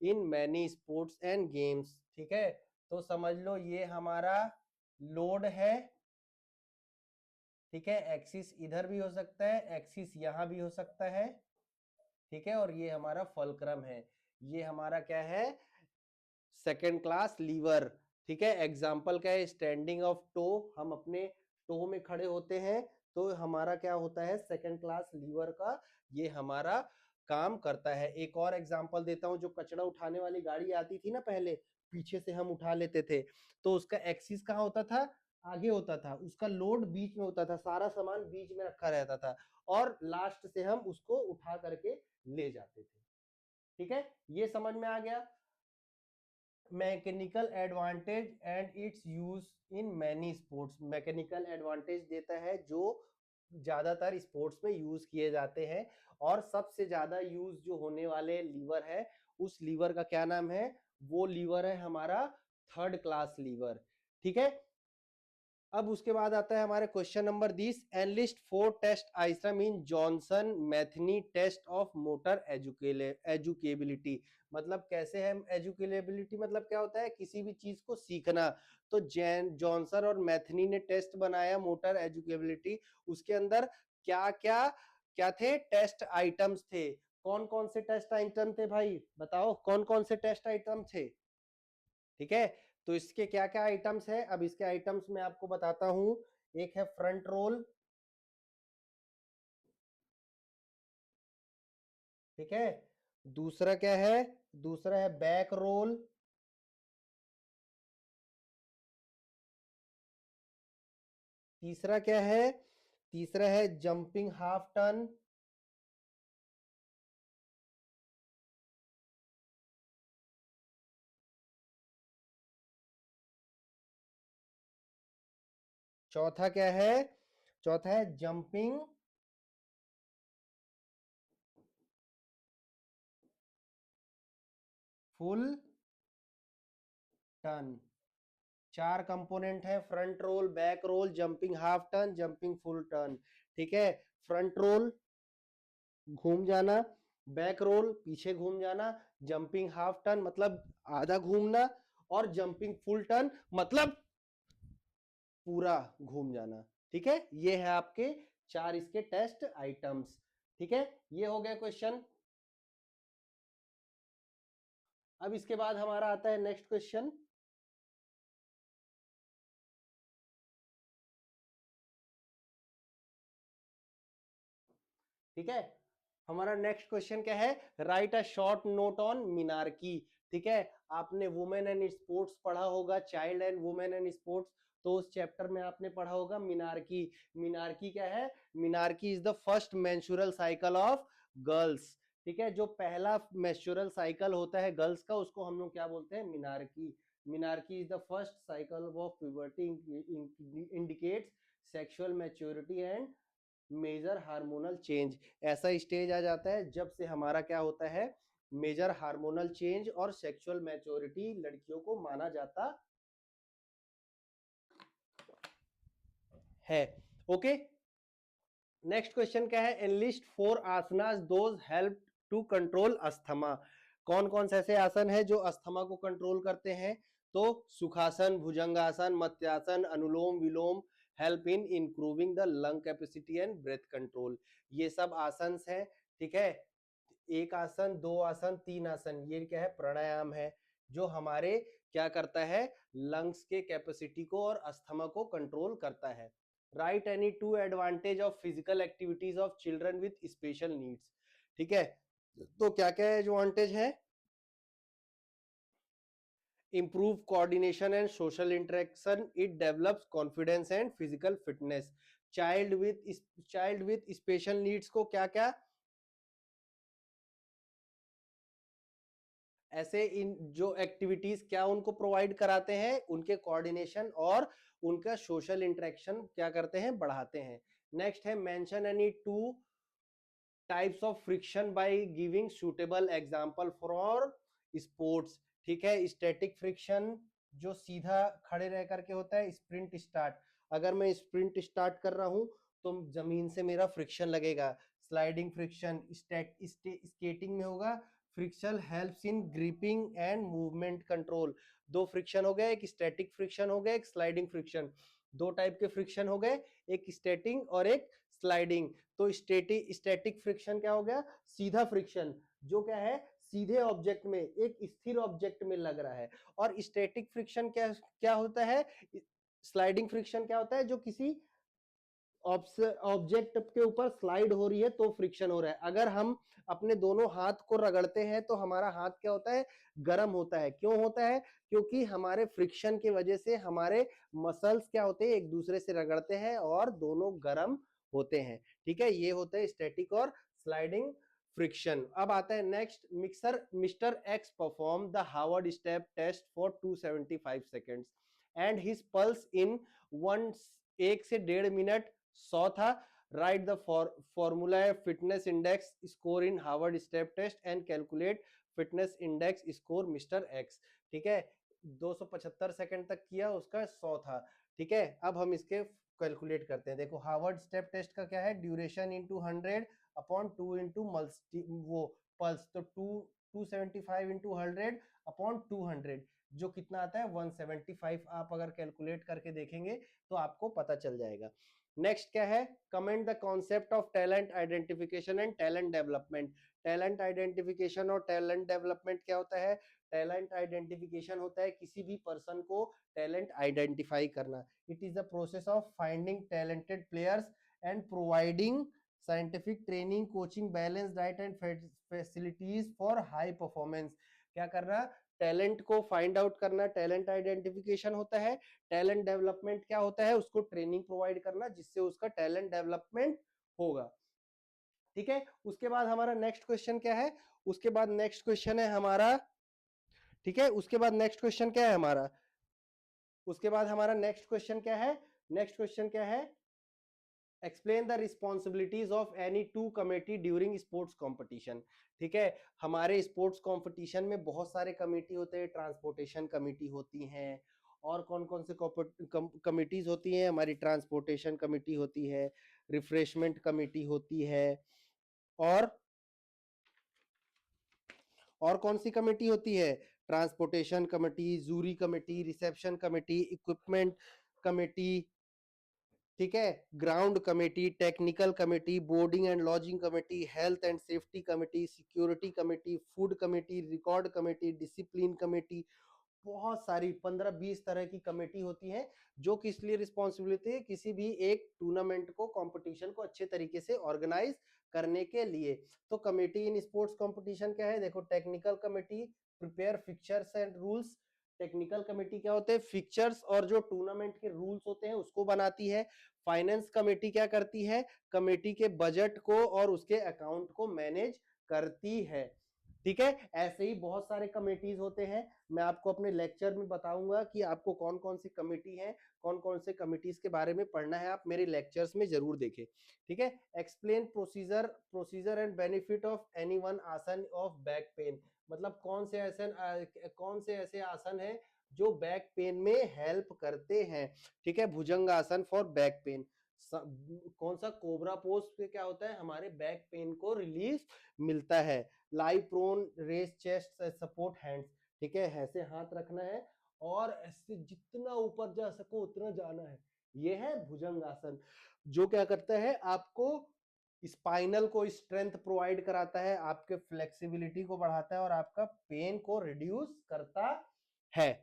in many sports and games, ठीक है। तो समझ लो ये हमारा लोड है, ठीक है, एक्सिस इधर भी हो सकता है, एक्सिस यहां भी हो सकता है, ठीक है, और ये हमारा फल्क्रम है, ये हमारा क्या है सेकेंड क्लास लीवर, ठीक है। एग्जाम्पल क्या है, स्टैंडिंग ऑफ टो, हम अपने टो में खड़े होते हैं, तो हमारा क्या होता है सेकेंड क्लास लीवर का ये हमारा काम करता है। एक और एग्जाम्पल देता हूं, जो कचरा उठाने वाली गाड़ी आती थी ना पहले, पीछे से हम उठा लेते थे, तो उसका एक्सिस कहाँ होता था, आगे होता था, उसका लोड बीच में होता था, सारा सामान बीच में रखा रहता था, और लास्ट से हम उसको उठा करके ले जाते थे, ठीक है। ये समझ में आ गया, mechanical advantage and it's use in many sports. Mechanical advantage देता है जो ज्यादातर स्पोर्ट्स में यूज किए जाते हैं, और सबसे ज्यादा यूज जो होने वाले लीवर है उस लीवर का क्या नाम है, वो लीवर है हमारा थर्ड क्लास लीवर, ठीक है। अब उसके बाद आता है हमारे question number 10, enlist 4 test item in Johnson Metheny test of motor educability. मतलब कैसे है एजुकेबिलिटी, मतलब क्या होता है किसी भी चीज को सीखना। तो जॉनसन और मैथनी ने टेस्ट बनाया मोटर एजुकेबिलिटी, उसके अंदर क्या क्या क्या थे, टेस्ट आइटम्स थे। कौन कौन से टेस्ट आइटम थे भाई, बताओ कौन कौन से टेस्ट आइटम थे। ठीक है, तो इसके क्या क्या आइटम्स है, अब इसके आइटम्स मैं आपको बताता हूं। एक है फ्रंट रोल, ठीक है। दूसरा क्या है, दूसरा है बैक रोल। तीसरा क्या है, तीसरा है जंपिंग हाफ टर्न। चौथा क्या है, चौथा है जंपिंग फुल टर्न। चार कंपोनेंट है, front roll, back roll, jumping half turn, jumping full turn. ठीक है, फ्रंट रोल घूम जाना, बैक रोल पीछे घूम जाना, जंपिंग हाफ टर्न मतलब आधा घूमना, और जंपिंग फुल टर्न मतलब पूरा घूम जाना। ठीक है, ये है आपके चार इसके टेस्ट आइटम्स। ठीक है, ये हो गया क्वेश्चन। अब इसके बाद हमारा आता है नेक्स्ट क्वेश्चन। ठीक है, हमारा नेक्स्ट क्वेश्चन क्या है, right a short note on menarche. ठीक है, आपने वुमेन एंड स्पोर्ट्स पढ़ा होगा, child and women and sports, तो उस चैप्टर में आपने पढ़ा होगा मिनार्की। मिनार्की क्या है, menarche is the first menstrual cycle of girls. ठीक है, जो पहला मेंस्ट्रुअल साइकिल होता है गर्ल्स का, उसको हम लोग क्या बोलते हैं, menarche. Menarche is the first cycle of puberty, indicates sexual maturity and major hormonal change. ऐसा स्टेज आ जाता है जब से हमारा क्या होता है, मेजर हार्मोनल चेंज और सेक्सुअल मैच्योरिटी लड़कियों को माना जाता है। ओके, नेक्स्ट क्वेश्चन क्या है, enlist 4 asanas those help to control asthma. कौन कौन से ऐसे आसन है जो अस्थमा को कंट्रोल करते हैं, तो Sukhasana, Bhujangasana, Matsyasana, Anulom Vilom help in improving the lung capacity and breath control. ये सब आसन है। ठीक है, एक आसन, दो आसन, तीन आसन, ये क्या है, प्राणायाम है, जो हमारे क्या करता है, लंग्स के कैपेसिटी को और अस्थमा को कंट्रोल करता है। Right any two advantage of physical activities of children with special needs. ठीक है, तो क्या क्या एडवांटेज है, improve coordination and social interaction, it develops confidence and physical fitness। Child with special needs को क्या क्या ऐसे इन जो एक्टिविटीज क्या उनको प्रोवाइड कराते हैं, उनके कोऑर्डिनेशन और उनका सोशल इंटरेक्शन क्या करते हैं, बढ़ाते हैं। नेक्स्ट है mention any two types of friction by giving suitable example for sports. ठीक है, स्टैटिक फ्रिक्शन जो सीधा खड़े रह करके होता है, स्प्रिंट स्टार्ट, अगर मैं स्प्रिंट स्टार्ट कर रहा हूं तो जमीन से मेरा फ्रिक्शन लगेगा। स्लाइडिंग फ्रिक्शन स्केटिंग में होगा, friction helps in gripping and movement control. दो फ्रिक्शन हो गए, एक स्टैटिक फ्रिक्शन हो गया, एक स्लाइडिंग फ्रिक्शन। दो टाइप के फ्रिक्शन हो गए, एक स्टैटिक और एक स्लाइडिंग। तो स्टैटिक फ्रिक्शन क्या हो गया, सीधा फ्रिक्शन, जो क्या है, सीधे ऑब्जेक्ट में, एक स्थिर ऑब्जेक्ट में लग रहा है। और स्टैटिक फ्रिक्शन क्या क्या होता है, स्लाइडिंग फ्रिक्शन क्या होता है, जो किसी ऑब्जेक्ट के ऊपर स्लाइड हो रही है तो फ्रिक्शन हो रहा है। अगर हम अपने दोनों हाथ को रगड़ते हैं तो हमारा हाथ क्या होता है, गर्म होता है। क्यों होता है, क्योंकि हमारे फ्रिक्शन की वजह से हमारे मसल्स क्या होते हैं, एक दूसरे से रगड़ते हैं और दोनों गर्म होते हैं। ठीक है, ये होता है स्टैटिक और स्लाइडिंग फ्रिक्शन। अब आता है next, mister X perform the Harvard step test for 275 seconds and his pulse in one, 1 से 1.5 मिनट 100 था। Write the formula fitness index score in Harvard step test and calculate fitness index score mister X. ठीक है, 275 second तक किया, उसका 100 था। ठीक है, अब हम इसके कैलकुलेट करते हैं। देखो हार्वर्ड स्टेप टेस्ट का क्या है, ड्यूरेशन इंटू 100 अपॉन 2 इंटू वो पल्स, तो 275 इंटू 100 अपॉन 200, जो कितना आता है 175। आप अगर कैलकुलेट करके देखेंगे तो आपको पता चल जाएगा। नेक्स्ट क्या है, comment the concept of talent identification and talent development. Talent identification और टैलेंट डेवलपमेंट क्या होता है? टैलेंट आइडेंटिफिकेशन होता है किसी भी पर्सन को टैलेंट आइडेंटिफाई करना। It is the process of finding talented players and providing scientific training, coaching, balance diet and facilities for high performance. क्या करना? टैलेंट को फाइंड आउट करना, टैलेंट आइडेंटिफिकेशन होता है। टैलेंट डेवलपमेंट क्या होता है? उसको ट्रेनिंग प्रोवाइड करना जिससे उसका टैलेंट डेवलपमेंट होगा। ठीक है, उसके बाद हमारा नेक्स्ट क्वेश्चन क्या है? उसके बाद नेक्स्ट क्वेश्चन है हमारा, ठीक है, उसके बाद नेक्स्ट क्वेश्चन क्या है हमारा? उसके बाद हमारा नेक्स्ट क्वेश्चन क्या है? नेक्स्ट क्वेश्चन क्या है? Explain the responsibilities of any two committee during sports competition. ठीक है, हमारे स्पोर्ट्स कॉम्पिटिशन में बहुत सारे कमेटी होते हैं, ट्रांसपोर्टेशन कमेटी होती हैं, और कौन कौन से कमिटीज होती हैं? हमारी ट्रांसपोर्टेशन कमेटी होती है, रिफ्रेशमेंट कमेटी होती है, और कौन सी कमेटी होती है? Transportation committee, jury committee, reception committee, equipment committee, ठीक है, ground committee, technical committee, boarding and lodging committee, health and safety committee, security committee, food committee, record committee, discipline committee. बहुत सारी 15-20 तरह की कमेटी होती है जो किस लिए रिस्पॉन्सिबिलिटी है? किसी भी एक टूर्नामेंट को, कंपटीशन को अच्छे तरीके से ऑर्गेनाइज करने के लिए। तो कमेटी इन स्पोर्ट्स कंपटीशन क्या है? देखो, technical committee prepare fixtures and rules. Technical committee क्या होते हैं? फिक्चर्स और जो टूर्नामेंट के रूल्स होते हैं उसको बनाती है। फाइनेंस कमेटी क्या करती है? कमेटी के बजट को और उसके अकाउंट को मैनेज करती है। ठीक है, ऐसे ही बहुत सारे कमेटीज होते हैं। मैं आपको अपने लेक्चर में बताऊंगा कि आपको कौन कौन सी कमेटी है, कौन कौन से कमेटीज के बारे में पढ़ना है, आप मेरे लेक्चर्स में जरूर देखें। ठीक है, explain procedure and benefit of any one आसन ऑफ बैक पेन। मतलब कौन से ऐसे आसन है जो बैक पेन में हेल्प करते हैं। ठीक है, भुजंग आसन फॉर बैक पेन। कौन सा कोबरा पोज पे क्या होता है? हमारे बैक पेन को रिलीफ मिलता है। Lie prone, raise chest, support hands. ठीक है, ऐसे हाथ रखना है और ऐसे जितना ऊपर जा सको उतना जाना है। ये है भुजंग आसन, जो क्या करता है? आपको स्पाइनल को स्ट्रेंथ प्रोवाइड कराता है, आपके फ्लेक्सिबिलिटी को बढ़ाता है और आपका पेन को रिड्यूस करता है।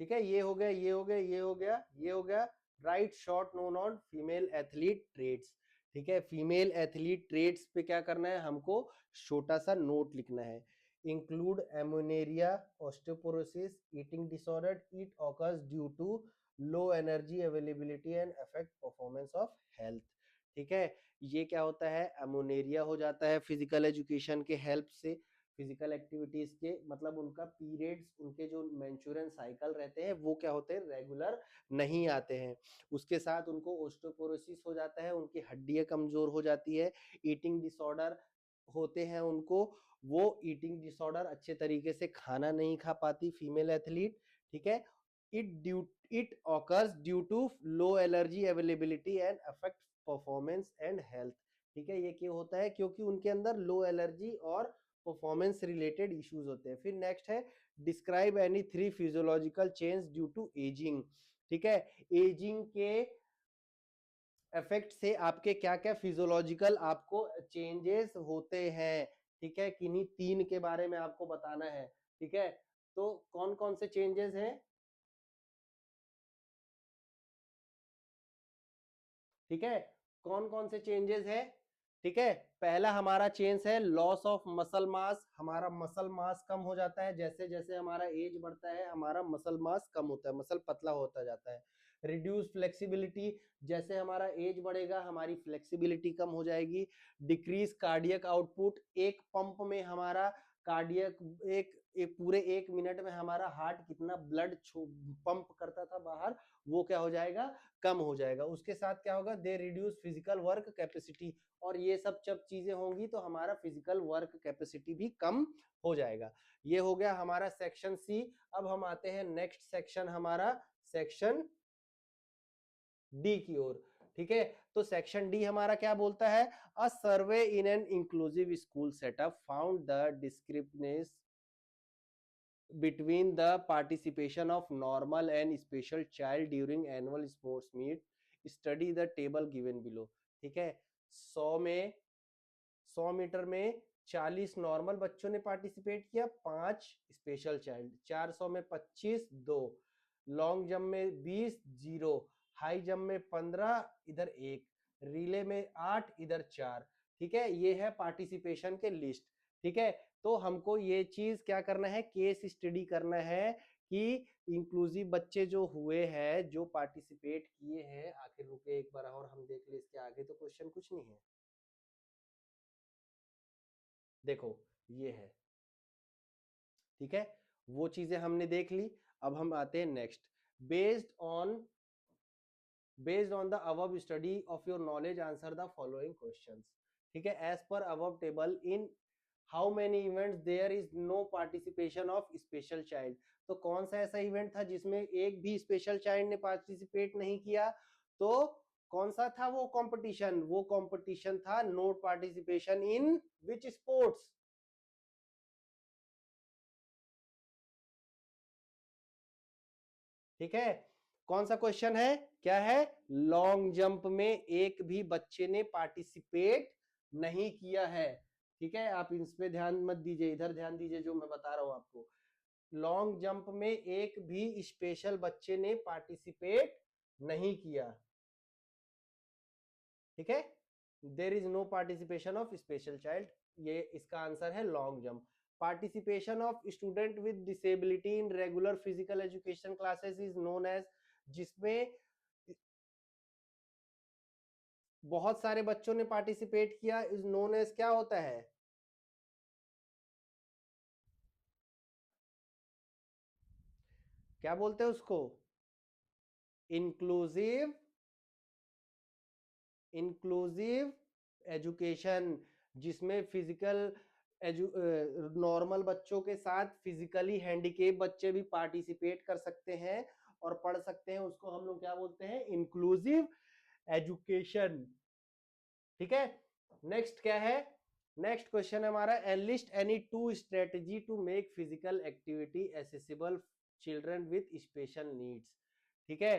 ठीक है, ये हो गया, ये हो गया, ये हो गया, ये हो गया। Write short note on female athlete triad. ठीक है, फीमेल एथलीट ट्रेड्स पे क्या करना है? हमको छोटा सा नोट लिखना है। Include amenorrhoea, osteoporosis, eating disorder, it occurs due to low energy availability and affect performance of health. ठीक है, ये क्या होता है? एमोनेरिया हो जाता है फिजिकल एजुकेशन के हेल्प से। फिजिकल एक्टिविटीज के मतलब उनका पीरियड्स, उनके जो मेंस्ट्रुअल साइकिल रहते हैं वो क्या होते हैं? रेगुलर नहीं आते हैं। उसके साथ उनको ओस्टियोपोरोसिस हो जाता है, उनकी हड्डियां कमजोर हो जाती है। ईटिंग डिसऑर्डर होते हैं उनको, वो ईटिंग डिसऑर्डर अच्छे तरीके से खाना नहीं खा पाती फीमेल एथलीट। ठीक है, it occurs due to low energy availability and affect performance and health. ठीक है, ये क्यों होता है? क्योंकि उनके अंदर लो एनर्जी और परफॉर्मेंस रिलेटेड इश्यूज होते हैं। फिर नेक्स्ट है describe any 3 physiological change due to ageing. ठीक है, एजिंग के इफेक्ट से आपके क्या क्या फिजियोलॉजिकल आपको चेंजेस होते हैं। ठीक है, किन्हीं 3 के बारे में आपको बताना है। ठीक है, तो कौन कौन से चेंजेस हैं? ठीक है, कौन कौन से चेंजेस है? ठीक है, पहला हमारा चेंज है लॉस ऑफ मसल मास। हमारा मसल मास कम हो जाता है, जैसे जैसे हमारा एज बढ़ता है हमारा मसल मास कम होता है, मसल पतला होता जाता है। रिड्यूस फ्लेक्सिबिलिटी, जैसे हमारा एज बढ़ेगा हमारी फ्लेक्सिबिलिटी कम हो जाएगी। डिक्रीज कार्डियक आउटपुट, एक पंप में हमारा कार्डियक एक एक पूरे 1 मिनट में हमारा हार्ट कितना ब्लड पंप करता था बाहर, वो क्या हो जाएगा, कम हो जाएगा। उसके साथ क्या होगा, they reduce physical work capacity, और ये सब जब चीजें होंगी तो हमारा फिजिकल वर्क कैपेसिटी भी कम हो जाएगा। ये हो गया हमारा सेक्शन सी। अब हम आते हैं नेक्स्ट सेक्शन, हमारा सेक्शन डी की ओर। ठीक है, तो सेक्शन डी हमारा क्या बोलता है, a survey in an inclusive school setup found the discrepancies between the participation of normal and special child during annual sports meet, study the table given below। ठीक है, 100 मीटर में 40 नॉर्मल बच्चों ने participate किया, 5 स्पेशल चाइल्ड, 400 में 25, 2, long jump में 20, 0, high jump में 15, इधर 1, रिले में 8, इधर 4। ठीक है, ये है पार्टिसिपेशन के लिस्ट। ठीक है, तो हमको ये चीज क्या करना है, केस स्टडी करना है कि इंक्लूसिव बच्चे जो हुए हैं, जो पार्टिसिपेट किए हैं, आखिर रुके एक बार और हम देख ले, इसके आगे तो क्वेश्चन कुछ नहीं है। देखो ये है, ठीक है, वो चीजें हमने देख ली। अब हम आते हैं next, based on the above study of your knowledge answer the following questions. ठीक है, as per above table in how many events there is no participation of special child. तो कौन सा ऐसा इवेंट था जिसमें एक भी स्पेशल चाइल्ड ने पार्टिसिपेट नहीं किया, तो कौन सा था वो कंपटीशन, वो कंपटीशन था no participation in which sports. ठीक है, कौन सा क्वेश्चन है, क्या है, लॉन्ग जंप में एक भी बच्चे ने पार्टिसिपेट नहीं किया है। ठीक है, आप इस पे ध्यान मत दीजिए, इधर ध्यान दीजिए जो मैं बता रहा हूं आपको। लॉन्ग जंप में एक भी स्पेशल बच्चे ने पार्टिसिपेट नहीं किया। ठीक है, there is no participation of special child, ये इसका आंसर है long jump. Participation of student with disability in regular physical education classes is known as, जिसमें बहुत सारे बच्चों ने पार्टिसिपेट किया, इज नोन एज क्या होता है, क्या बोलते हैं उसको, इंक्लूसिव एजुकेशन, जिसमें फिजिकल नॉर्मल बच्चों के साथ फिजिकली हैंडीकेप बच्चे भी पार्टिसिपेट कर सकते हैं और पढ़ सकते हैं, उसको हम लोग क्या बोलते हैं, इंक्लूसिव एजुकेशन। ठीक है, नेक्स्ट क्या है, नेक्स्ट क्वेश्चन है हमारा, enlist any two strategy to make physical activity accessible children with special needs. ठीक है,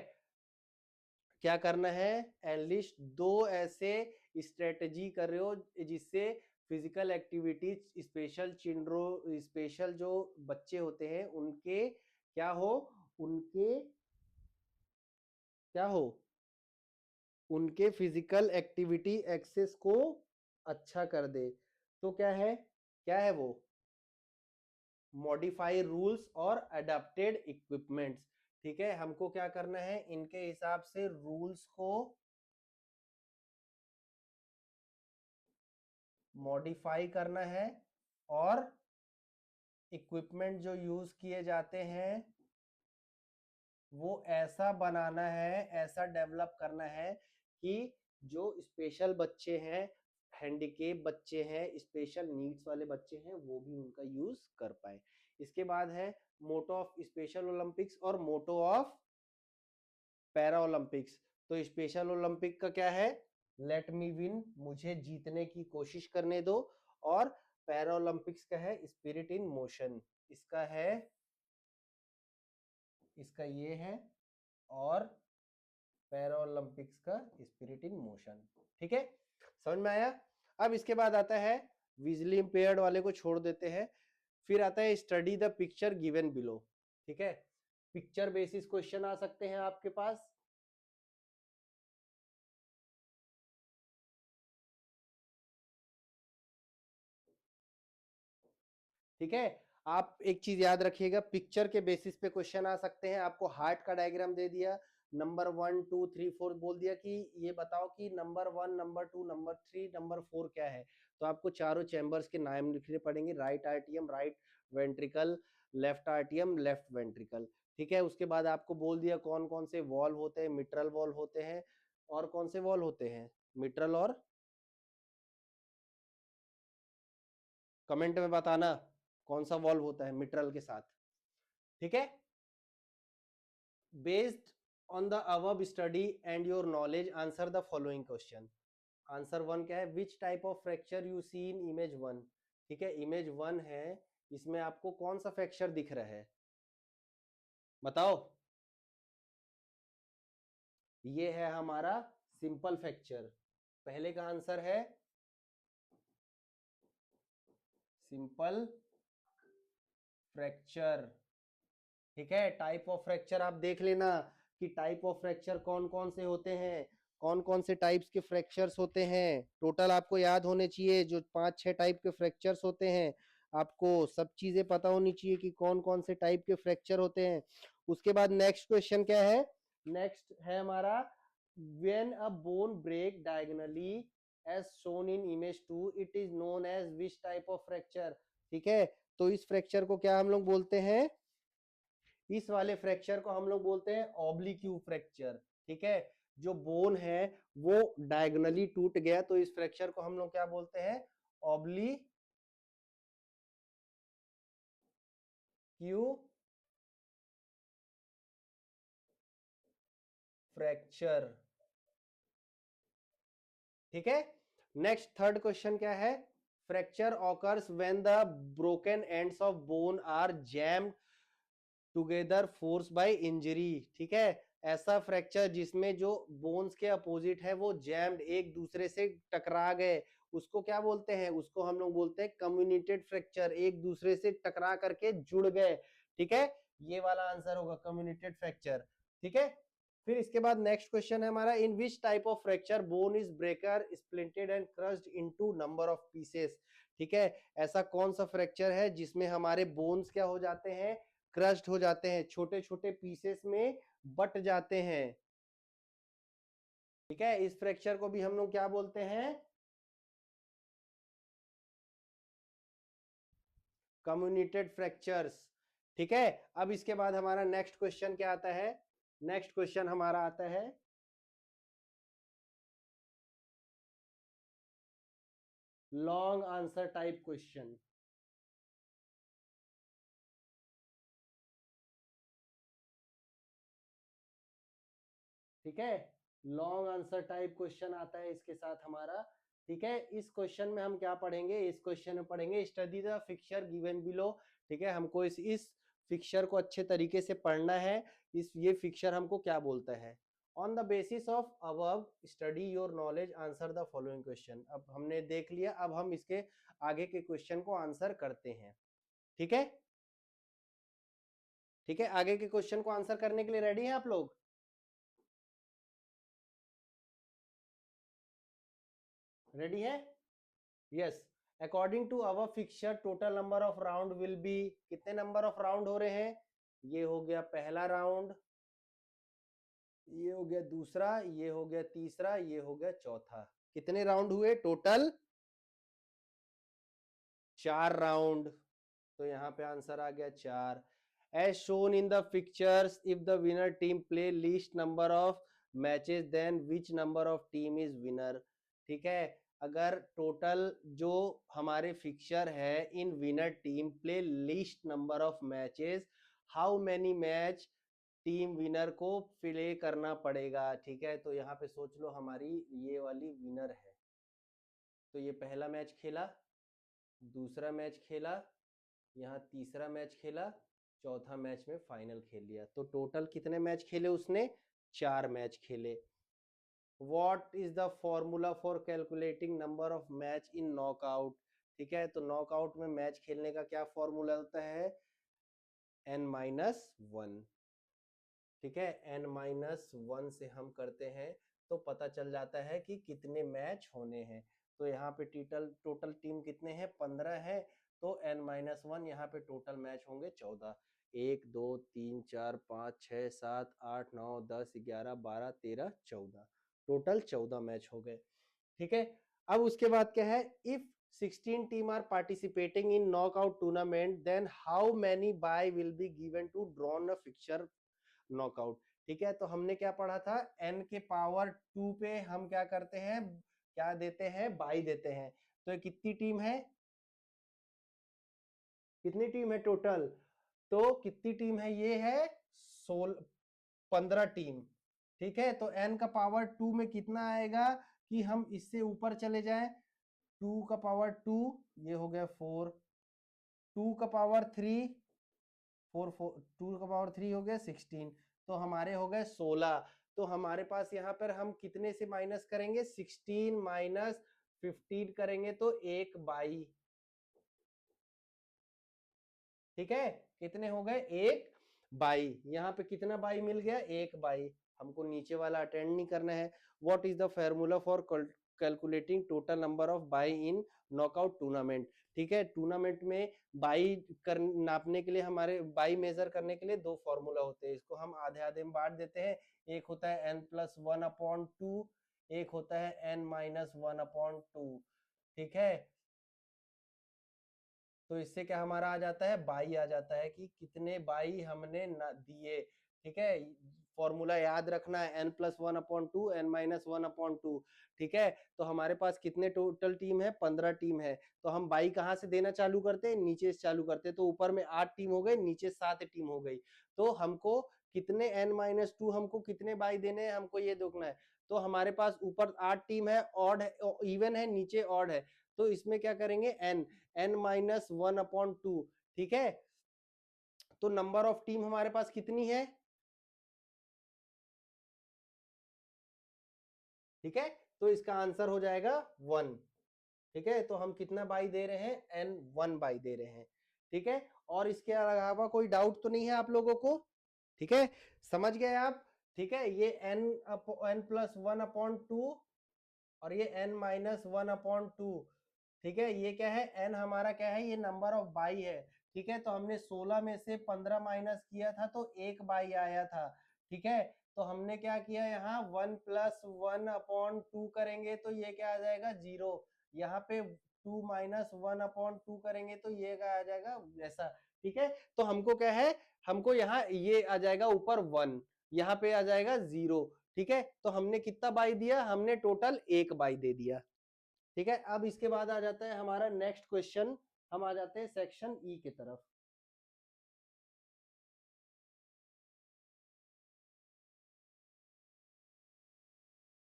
क्या करना है, एनलिस्ट दो ऐसे स्ट्रेटेजी कर रहे हो जिससे फिजिकल एक्टिविटीज स्पेशल जो बच्चे होते हैं उनके क्या हो, उनके क्या हो, उनके फिजिकल एक्टिविटी एक्सेस को अच्छा कर दे। तो क्या है वो, मॉडिफाई रूल्स और अडेप्टेड इक्विपमेंट्स। ठीक है, हमको क्या करना है, इनके हिसाब से रूल्स को मॉडिफाई करना है और इक्विपमेंट जो यूज किए जाते हैं वो ऐसा बनाना है, ऐसा डेवलप करना है कि जो स्पेशल बच्चे हैं, हैंडीकेप बच्चे हैं, स्पेशल नीड्स वाले बच्चे हैं, वो भी उनका यूज कर पाए। इसके बाद है मोटो ऑफ स्पेशल ओलंपिक्स और मोटो ऑफ पैरा ओलंपिक्स। तो स्पेशल ओलंपिक का क्या है, लेट मी विन, मुझे जीतने की कोशिश करने दो, और पैरा ओलंपिक्स का है स्पिरिट इन मोशन, इसका है, इसका ये है, और पैरा ओलंपिक्स का स्पिरिट इन मोशन। ठीक है, समझ में आया। अब इसके बाद आता है, विजुअली इंपेयर्ड वाले को छोड़ देते हैं, फिर आता है study the picture given below. ठीक है, पिक्चर बेसिस क्वेश्चन आ सकते हैं आपके पास। ठीक है, आप एक चीज याद रखिएगा, पिक्चर के बेसिस पे क्वेश्चन आ सकते हैं। आपको हार्ट का डायग्राम दे दिया, नंबर 1 2 3 4 बोल दिया कि ये बताओ कि नंबर 1 नंबर 2 नंबर 3 नंबर 4 क्या है, तो आपको चारों चैम्बर्स के नाम लिखने पड़ेंगे, right आर्टियम, right ventricle, left आर्टियम, left ventricle. ठीक है, उसके बाद आपको बोल दिया कौन कौन से वॉल्व होते हैं, मिट्रल वॉल्व होते हैं, और कौन से वॉल्व होते हैं, मिट्रल, और कमेंट में बताना कौन सा वॉल्व होता है मिट्रल के साथ। ठीक है, based on the above study and your knowledge answer the following question. Answer one क्या है, which type of fracture you see in image one. ठीक है, इमेज वन है, इसमें आपको कौन सा फ्रैक्चर दिख रहा है, बताओ। ये है हमारा सिंपल फ्रैक्चर। पहले का आंसर है सिंपल फ्रैक्चर। ठीक है, टाइप ऑफ फ्रैक्चर आप देख लेना कि टाइप ऑफ फ्रैक्चर कौन कौन से होते हैं, कौन कौन से टाइप्स के फ्रैक्चर्स होते हैं, टोटल आपको याद होने चाहिए जो 5-6 टाइप के फ्रैक्चर्स होते हैं, आपको सब चीजें पता होनी चाहिए कि कौन कौन से टाइप के फ्रैक्चर होते हैं। उसके बाद नेक्स्ट क्वेश्चन क्या है, नेक्स्ट है हमारा when a bone break diagonally as shown in image 2 it is known as which type of fracture. ठीक है, तो इस फ्रैक्चर को क्या हम लोग बोलते हैं, इस वाले फ्रैक्चर को हम लोग बोलते हैं ऑब्लिक्यू फ्रैक्चर। ठीक है, जो बोन है वो डायगोनली टूट गया तो इस फ्रैक्चर को हम लोग क्या बोलते हैं, ऑब्लिक्यू फ्रैक्चर। ठीक है, नेक्स्ट थर्ड क्वेश्चन क्या है, fracture occurs when the broken ends of bone are jammed together force by injury. ठीक है, ऐसा फ्रैक्चर जिसमें जो बोन्स के अपोजिट है वो जैम्ड, एक दूसरे से टकरा गए, उसको क्या बोलते हैं, उसको हम लोग बोलते हैं कम्युनिटेड फ्रैक्चर, एक दूसरे से टकरा करके जुड़ गए। ठीक है, ये वाला आंसर होगा कम्युनिटेड फ्रैक्चर। ठीक है, फिर इसके बाद नेक्स्ट क्वेश्चन है हमारा, in which type of fracture bone is broken splintered and crushed into number of pieces. ठीक है, ऐसा कौन सा फ्रैक्चर है जिसमें हमारे बोन्स क्या हो जाते हैं, क्रश्ड हो जाते हैं, छोटे छोटे पीसेस में बट जाते हैं। ठीक है, इस फ्रैक्चर को भी हम लोग क्या बोलते हैं, कम्युनिटेड फ्रैक्चर्स। ठीक है, अब इसके बाद हमारा नेक्स्ट क्वेश्चन क्या आता है, नेक्स्ट क्वेश्चन हमारा आता है लॉन्ग आंसर टाइप क्वेश्चन। ठीक है, लॉन्ग आंसर टाइप क्वेश्चन आता है इसके साथ हमारा। ठीक है, इस क्वेश्चन में हम क्या पढ़ेंगे, इस क्वेश्चन में पढ़ेंगे study the fixture given below. ठीक है, हमको इस फिक्सचर को अच्छे तरीके से पढ़ना है, ये फिक्सचर हमको क्या बोलता है। On the basis of above study your knowledge answer the following question. अब हमने देख लिया, अब हम इसके आगे के क्वेश्चन को आंसर करते हैं। ठीक है, ठीक है, आगे के क्वेश्चन को आंसर करने के लिए रेडी हैं आप लोग, रेडी है, yes. According to our fixture total number of round will be, कितने नंबर ऑफ राउंड हो रहे हैं, ये हो गया पहला राउंड, ये हो गया दूसरा, ये हो गया तीसरा, ये हो गया चौथा। कितने राउंड हुए टोटल, 4 राउंड। तो यहाँ पे आंसर आ गया 4। As shown in the pictures if the winner team play least number of matches then which number of team is winner. ठीक है, अगर टोटल जो हमारे फिक्चर है in winner team play least number of matches, how many match team winner को play करना पड़ेगा। ठीक है, तो यहाँ पे सोच लो हमारी ये वाली विनर है, तो ये पहला मैच खेला, दूसरा मैच खेला, यहाँ तीसरा मैच खेला, चौथा मैच में फाइनल खेल लिया, तो टोटल कितने मैच खेले उसने, 4 मैच खेले। What is the formula for calculating number of match in knockout. ठीक है, तो नॉकआउट में मैच खेलने का क्या फॉर्मूला होता है, n-1। ठीक है, n-1 से हम करते हैं तो पता चल जाता है कि कितने मैच होने हैं। तो यहाँ पे टोटल टीम कितने हैं, 15 है, तो n-1 यहाँ पे टोटल मैच होंगे 14। 1 2 3 4 5 6 7 8 9 10 11 12 13 14, टोटल 14 मैच हो गए। ठीक है, अब उसके बाद क्या है, if 16 team are participating in knockout tournament, then how many bye will be given to drawn a fixture knockout? ठीक है, तो हमने क्या पढ़ा था, n के पावर 2 पे हम क्या करते हैं, क्या देते हैं, बाई देते हैं। तो कितनी टीम है, कितनी टीम है टोटल, तो कितनी टीम है, ये है 15 टीम। ठीक है, तो n का पावर 2 में कितना आएगा कि हम इससे ऊपर चले जाएं, 2 का पावर 2, ये हो गया 4, 2 का पावर 3, 4 2 का पावर 3 हो गया 16, तो हमारे हो गए 16। तो हमारे पास यहाँ पर हम कितने से माइनस करेंगे, 16 माइनस 15 करेंगे तो 1 बाई। ठीक है, कितने हो गए, 1 बाई। यहाँ पे कितना बाई मिल गया, 1 बाई। हमको नीचे वाला अटेंड नहीं करना है। What is the formula for calculating total number of by in knockout tournament? ठीक है, टूर्नामेंट में बाई कर नापने के लिए, हमारे बाई मेजर करने के लिए दो फॉर्मूला होते हैं, इसको हम आधे आधे में बांट देते हैं। एक होता है n+1/2, एक होता है n-1/2। ठीक है, तो इससे क्या हमारा आ जाता है, बाई आ जाता है कि कितने बाई हमने दिए। ठीक है, फॉर्मूला याद रखना है, n+1/2, n-1/2। ठीक है, तो हमारे पास कितने टोटल टीम है, 15 टीम है। तो हम बाई कहां से देना चालू करते हैं, नीचे से चालू करते हैं। तो ऊपर में 8 टीम हो गई, नीचे 7 टीम हो गई। तो हमको कितने n-2 हमको कितने बाई देने हैं, हमको ये देखना है। तो हमारे पास ऊपर 8 टीम है, ऑड है, इवन है, नीचे ऑड है। तो इसमें क्या करेंगे, n-1/2। ठीक है, तो नंबर ऑफ टीम हमारे पास कितनी है, ठीक है, तो इसका आंसर हो जाएगा 1। ठीक है, तो हम कितना बाई दे रहे हैं, n1 बाई दे रहे हैं। ठीक है, और इसके अलावा कोई डाउट तो नहीं है आप लोगों को? ठीक है, समझ गए आप? ठीक है, ये n+1/2 और ये n-1/2। ठीक है, ये क्या है, n हमारा क्या है, ये नंबर ऑफ बाई है। ठीक है, तो हमने 16 में से 15 माइनस किया था तो 1 बाई आया था। ठीक है, तो हमने क्या किया, यहाँ 1+1/2 करेंगे तो ये क्या आ जाएगा, 0। यहाँ पे 2 माइनस 1/2 करेंगे तो ये क्या आ जाएगा, ऐसा। ठीक है, तो हमको क्या है, हमको यहाँ ये आ जाएगा ऊपर 1, यहाँ पे आ जाएगा 0। ठीक है, तो हमने कितना बाई दिया, हमने टोटल 1 बाई दे दिया। ठीक है, अब इसके बाद आ जाता है हमारा नेक्स्ट क्वेश्चन, हम आ जाते हैं सेक्शन ई की तरफ।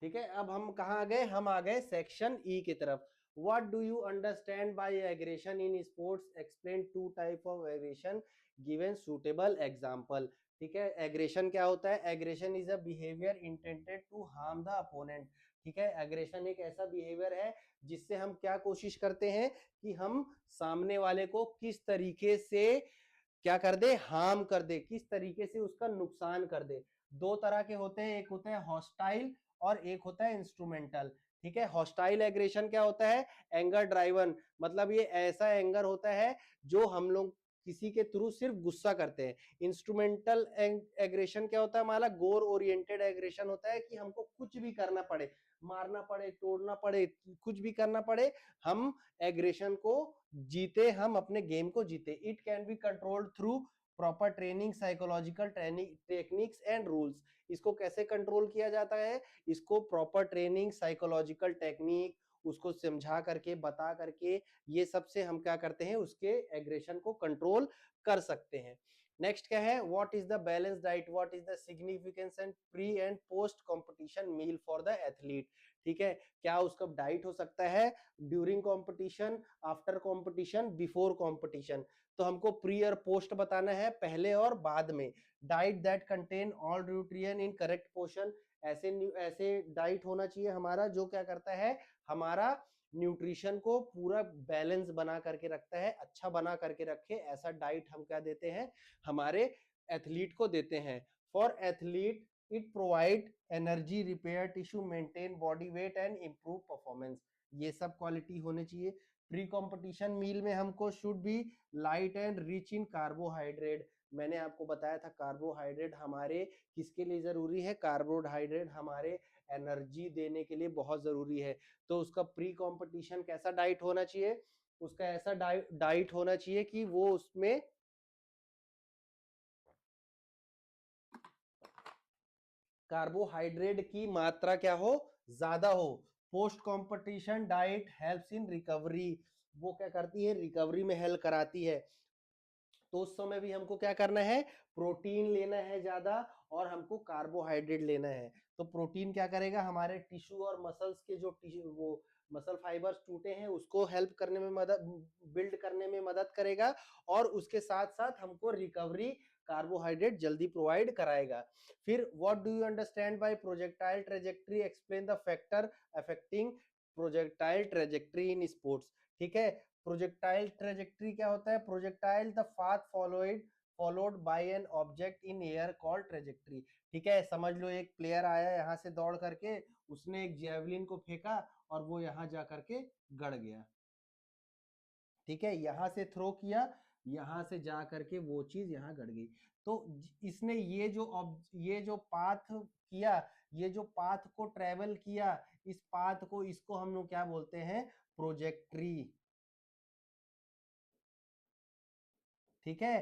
ठीक है, अब हम कहाँ आ गए, हम आ गए सेक्शन ई की तरफ। What do you understand by aggression in sports, explain 2 type of aggression, given suitable example. ठीक है, एग्रेशन क्या होता है, aggression is a behaviour intended to harm the opponent. ठीक है, एग्रेशन एक ऐसा बिहेवियर है जिससे हम क्या कोशिश करते हैं कि हम सामने वाले को किस तरीके से क्या कर दे, हार्म कर दे, किस तरीके से उसका नुकसान कर दे। दो तरह के होते हैं, एक होता है हॉस्टाइल और एक होता है इंस्ट्रूमेंटल। ठीक है, हॉस्टाइल एग्रेशन क्या होता है, एंगर ड्राइवन, मतलब ये ऐसा एंगर होता है जो हम लोग किसी के थ्रू सिर्फ गुस्सा करते हैं। इंस्ट्रूमेंटल एग्रेशन क्या होता है, हमारा गोल ओरिएंटेड एग्रेशन होता है कि हमको कुछ भी करना पड़े, मारना पड़े, तोड़ना पड़े, कुछ भी करना पड़े, हम एग्रेशन को जीते, हम अपने गेम को जीते। It can be controlled through proper training, psychological training techniques and rules. इसको कैसे कंट्रोल किया जाता है, इसको प्रॉपर ट्रेनिंग, साइकोलॉजिकल टेक्निक, उसको समझा करके, बता करके, ये सबसे हम क्या करते हैं, उसके एग्रेशन को कंट्रोल कर सकते हैं। नेक्स्ट क्या है, what is the balance diet, what is the significance and pre and post competition meal for the athlete. ठीक है, क्या उसका डाइट हो सकता है during competition, after competition, before competition. तो हमको प्री और पोस्ट बताना है, पहले और बाद में। Diet that contain all nutrient in correct portion, ऐसे ऐसे डाइट होना चाहिए हमारा जो क्या करता है, हमारा न्यूट्रिशन को पूरा बैलेंस बना करके रखता है, अच्छा बना करके रखे, ऐसा डाइट हम क्या देते हैं, हमारे एथलीट को देते हैं। For athlete it provide energy, repair tissue, maintain body weight and improve performance. ये सब क्वालिटी होने चाहिए। प्री कंपटीशन मील में हमको should be light and rich in carbohydrate, मैंने आपको बताया था कार्बोहाइड्रेट हमारे किसके लिए जरूरी है, कार्बोहाइड्रेट हमारे एनर्जी देने के लिए बहुत जरूरी है। तो उसका प्री कंपटीशन कैसा डाइट होना चाहिए, उसका ऐसा डाइट होना चाहिए कि वो उसमें कार्बोहाइड्रेट की मात्रा क्या हो, ज्यादा हो। Post competition diet helps in recovery, वो क्या करती है, रिकवरी में हेल्प कराती है। तो उस समय भी हमको क्या करना है, प्रोटीन लेना है ज्यादा और हमको कार्बोहाइड्रेट लेना है। तो प्रोटीन क्या करेगा, हमारे टिश्यू और मसल्स के जो टिश्यू वो मसल फाइबर्स टूटे हैं उसको हेल्प करने में मदद, बिल्ड करने में मदद करेगा, और उसके साथ साथ हमको रिकवरी कार्बोहाइड्रेट जल्दी प्रोवाइड कराएगा। फिर what do you understand bye projectile trajectory, explain the factor affecting projectile trajectory in sports. ठीक है, प्रोजेक्टाइल ट्रेजेक्ट्री क्या होता है, projectile the path followed by an object in air called trajectory. ठीक है, समझ लो एक प्लेयर आया यहाँ से दौड़ करके, उसने एक जेवलिन को फेंका और वो यहाँ जा करके गड़ गया। ठीक है, यहां से थ्रो किया, यहां से जा करके वो चीज यहाँ गड़ गई। तो इसने ये जो पाथ किया, ये जो पाथ को ट्रेवल किया, इस पाथ को, इसको हम लोग क्या बोलते हैं, प्रोजेक्ट्री। ठीक है,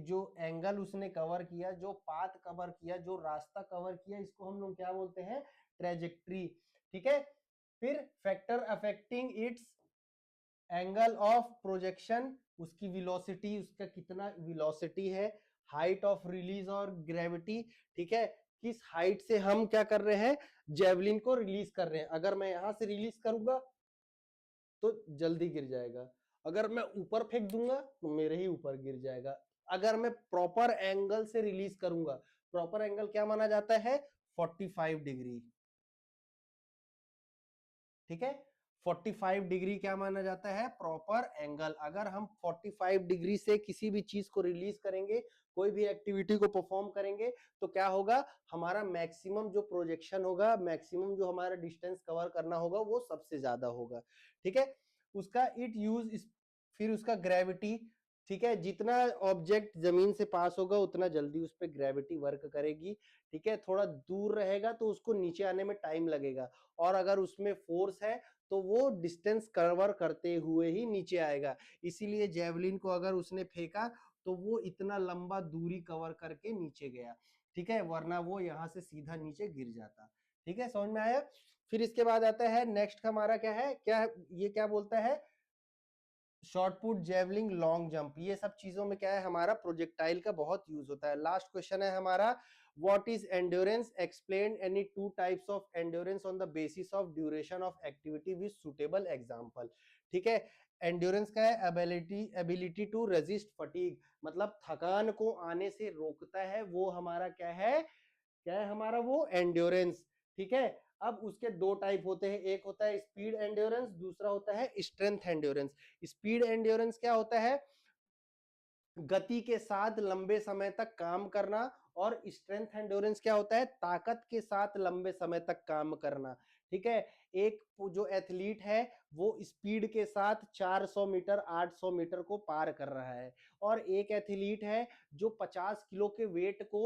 जो एंगल उसने कवर किया, जो पाथ कवर किया, जो रास्ता कवर किया, इसको हम लोग क्या बोलते हैं, ट्रेजेक्ट्री। ठीक है, फिर factor affecting it's angle of projection, उसकी वेलोसिटी, उसका कितना वेलोसिटी है, हाइट ऑफ रिलीज और ग्रेविटी। ठीक है, किस हाइट से हम क्या कर रहे हैं, जेवलिन को रिलीज कर रहे हैं। अगर मैं यहां से रिलीज करूंगा तो जल्दी गिर जाएगा, अगर मैं ऊपर फेंक दूंगा तो मेरे ही ऊपर गिर जाएगा। अगर मैं प्रॉपर एंगल से रिलीज करूंगा, प्रॉपर एंगल क्या माना जाता है, 45 डिग्री। ठीक है, 45 डिग्री क्या माना जाता है, प्रॉपर एंगल। अगर हम 45 डिग्री से किसी भी चीज को रिलीज करेंगे, कोई भी एक्टिविटी को परफॉर्म करेंगे, तो क्या होगा, हमारा मैक्सिमम जो प्रोजेक्शन होगा, मैक्सिमम जो हमारा डिस्टेंस कवर करना होगा, वो सबसे ज्यादा होगा। ठीक है, उसका इट यूज, फिर उसका ग्रेविटी। ठीक है, जितना ऑब्जेक्ट जमीन से पास होगा उतना जल्दी उस पर ग्रेविटी वर्क करेगी। ठीक है, थोड़ा दूर रहेगा तो उसको नीचे आने में टाइम लगेगा, और अगर उसमें फोर्स है तो वो डिस्टेंस कवर करते हुए ही नीचे आएगा। इसीलिए जेवलिन को अगर उसने फेंका तो वो इतना लंबा दूरी कवर करके नीचे गया। ठीक है, वरना वो यहाँ से सीधा नीचे गिर जाता। ठीक है, समझ में आया। फिर इसके बाद आता है नेक्स्ट हमारा क्या है, ये क्या बोलता है, short put, javelin, long jump. ये सब चीजों में क्या है, हमारा प्रोजेक्टाइल का बहुत यूज होता है। लास्ट क्वेश्चन है हमारा, what is endurance, explain any two types of endurance on the basis of duration of activity with suitable example. ठीक है, एंड्योरेंस का है एबिलिटी टू रेजिस्ट फटीग, मतलब थकान को आने से रोकता है, वो हमारा क्या है हमारा वो एंड्योरेंस। ठीक है, अब उसके दो टाइप होते हैं, एक होता है स्पीड एंड्योरेंस, दूसरा होता है स्ट्रेंथ एंड्योरेंस। स्पीड एंड्योरेंस क्या होता है, गति के साथ लंबे समय तक काम करना, और स्ट्रेंथ एंड्योरेंस क्या होता है, ताकत के साथ लंबे समय तक काम करना। ठीक है, एक जो एथलीट है वो स्पीड के साथ 400 मीटर 800 मीटर को पार कर रहा है, और एक एथलीट है जो 50 किलो के वेट को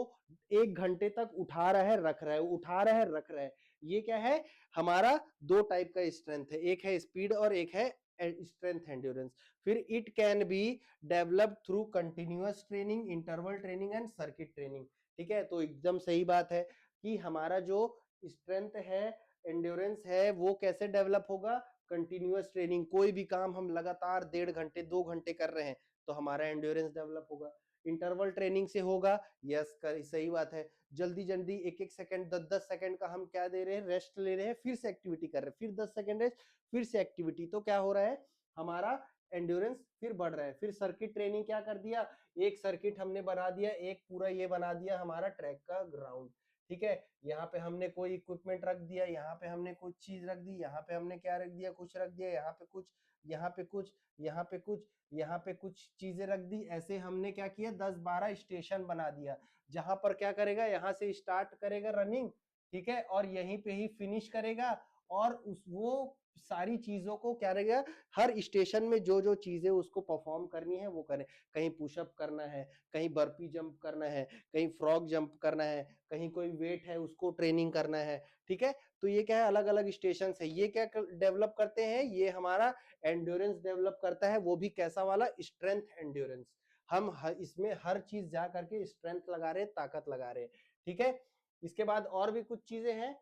1 घंटे तक उठा रहा है रख रहा है, उठा रहा है रख रहा है। ये क्या है, हमारा दो टाइप का स्ट्रेंथ है, एक है स्पीड और एक है स्ट्रेंथ एंड्योरेंस। फिर it can be develop through continuous training, interval training and circuit training. ठीक है, तो एकदम सही बात है कि हमारा जो स्ट्रेंथ है, एंड्योरेंस है, वो कैसे डेवलप होगा, कंटिन्यूअस ट्रेनिंग, कोई भी काम हम लगातार 1.5 घंटे 2 घंटे कर रहे हैं तो हमारा एंड्योरेंस डेवलप होगा। इंटरवल ट्रेनिंग से होगा, यस सही बात है, जल्दी जल्दी 1-1 सेकंड 10-10 सेकंड का हम क्या दे रहे हैं, रेस्ट ले रहे हैं, फिर से एक्टिविटी कर रहे हैं, फिर 10 सेकंड रेस्ट, फिर से एक्टिविटी, तो क्या हो रहा है, हमारा एंड्योरेंस फिर बढ़ रहा है। फिर सर्किट ट्रेनिंग क्या कर दिया, एक सर्किट हमने बना दिया, एक पूरा ये बना दिया हमारा ट्रैक का ग्राउंड। ठीक है, यहाँ पे हमने कोई इक्विपमेंट रख दिया, यहाँ पे हमने कुछ चीज रख दी, यहाँ पे हमने क्या रख दिया, कुछ रख दिया, यहाँ पे कुछ, यहाँ पे कुछ, यहाँ पे कुछ, यहाँ पे कुछ चीजें रख दी। ऐसे हमने क्या किया, 10-12 स्टेशन बना दिया, जहां पर क्या करेगा, यहाँ से स्टार्ट करेगा रनिंग, ठीक है, और यहीं पे ही फिनिश करेगा, और उस वो सारी चीजों को क्या रहेगा, हर स्टेशन में जो जो चीजें उसको परफॉर्म करनी है वो करें। कहीं पुशअप करना है, कहीं बर्पी जंप करना है, कहीं फ्रॉग जंप करना है, कहीं कोई वेट है उसको ट्रेनिंग करना है। ठीक है, तो ये क्या है, अलग अलग स्टेशन है। ये क्या डेवलप करते हैं, ये हमारा एंड्योरेंस डेवलप करता है, वो भी कैसा वाला, स्ट्रेंथ एंड्योरेंस। हम इसमें हर चीज जा करके स्ट्रेंथ लगा रहे हैं, ताकत लगा रहे हैं। ठीक है, इसके बाद और भी कुछ चीजें हैं।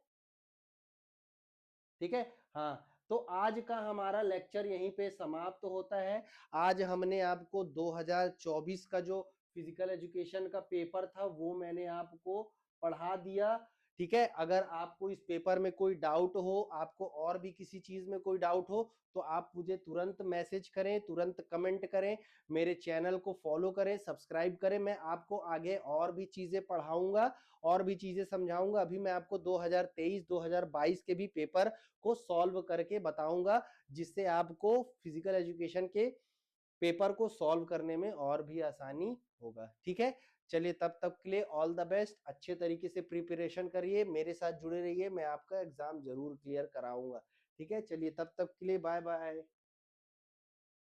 ठीक है, हाँ, तो आज का हमारा लेक्चर यहीं पे समाप्त तो होता है। आज हमने आपको 2024 का जो फिजिकल एजुकेशन का पेपर था वो मैंने आपको पढ़ा दिया। ठीक है, अगर आपको इस पेपर में कोई डाउट हो, आपको और भी किसी चीज में कोई डाउट हो, तो आप मुझे तुरंत मैसेज करें, तुरंत कमेंट करें, मेरे चैनल को फॉलो करें, सब्सक्राइब करें। मैं आपको आगे और भी चीजें पढ़ाऊंगा, और भी चीजें समझाऊंगा। अभी मैं आपको 2023-2022 के भी पेपर को सॉल्व करके बताऊंगा, जिससे आपको फिजिकल एजुकेशन के पेपर को सॉल्व करने में और भी आसानी होगा। ठीक है, चलिए तब तक के लिए ऑल द बेस्ट। अच्छे तरीके से प्रिपरेशन करिए, मेरे साथ जुड़े रहिए, मैं आपका एग्जाम जरूर क्लियर कराऊंगा। ठीक है, चलिए तब तक के लिए बाय बाय।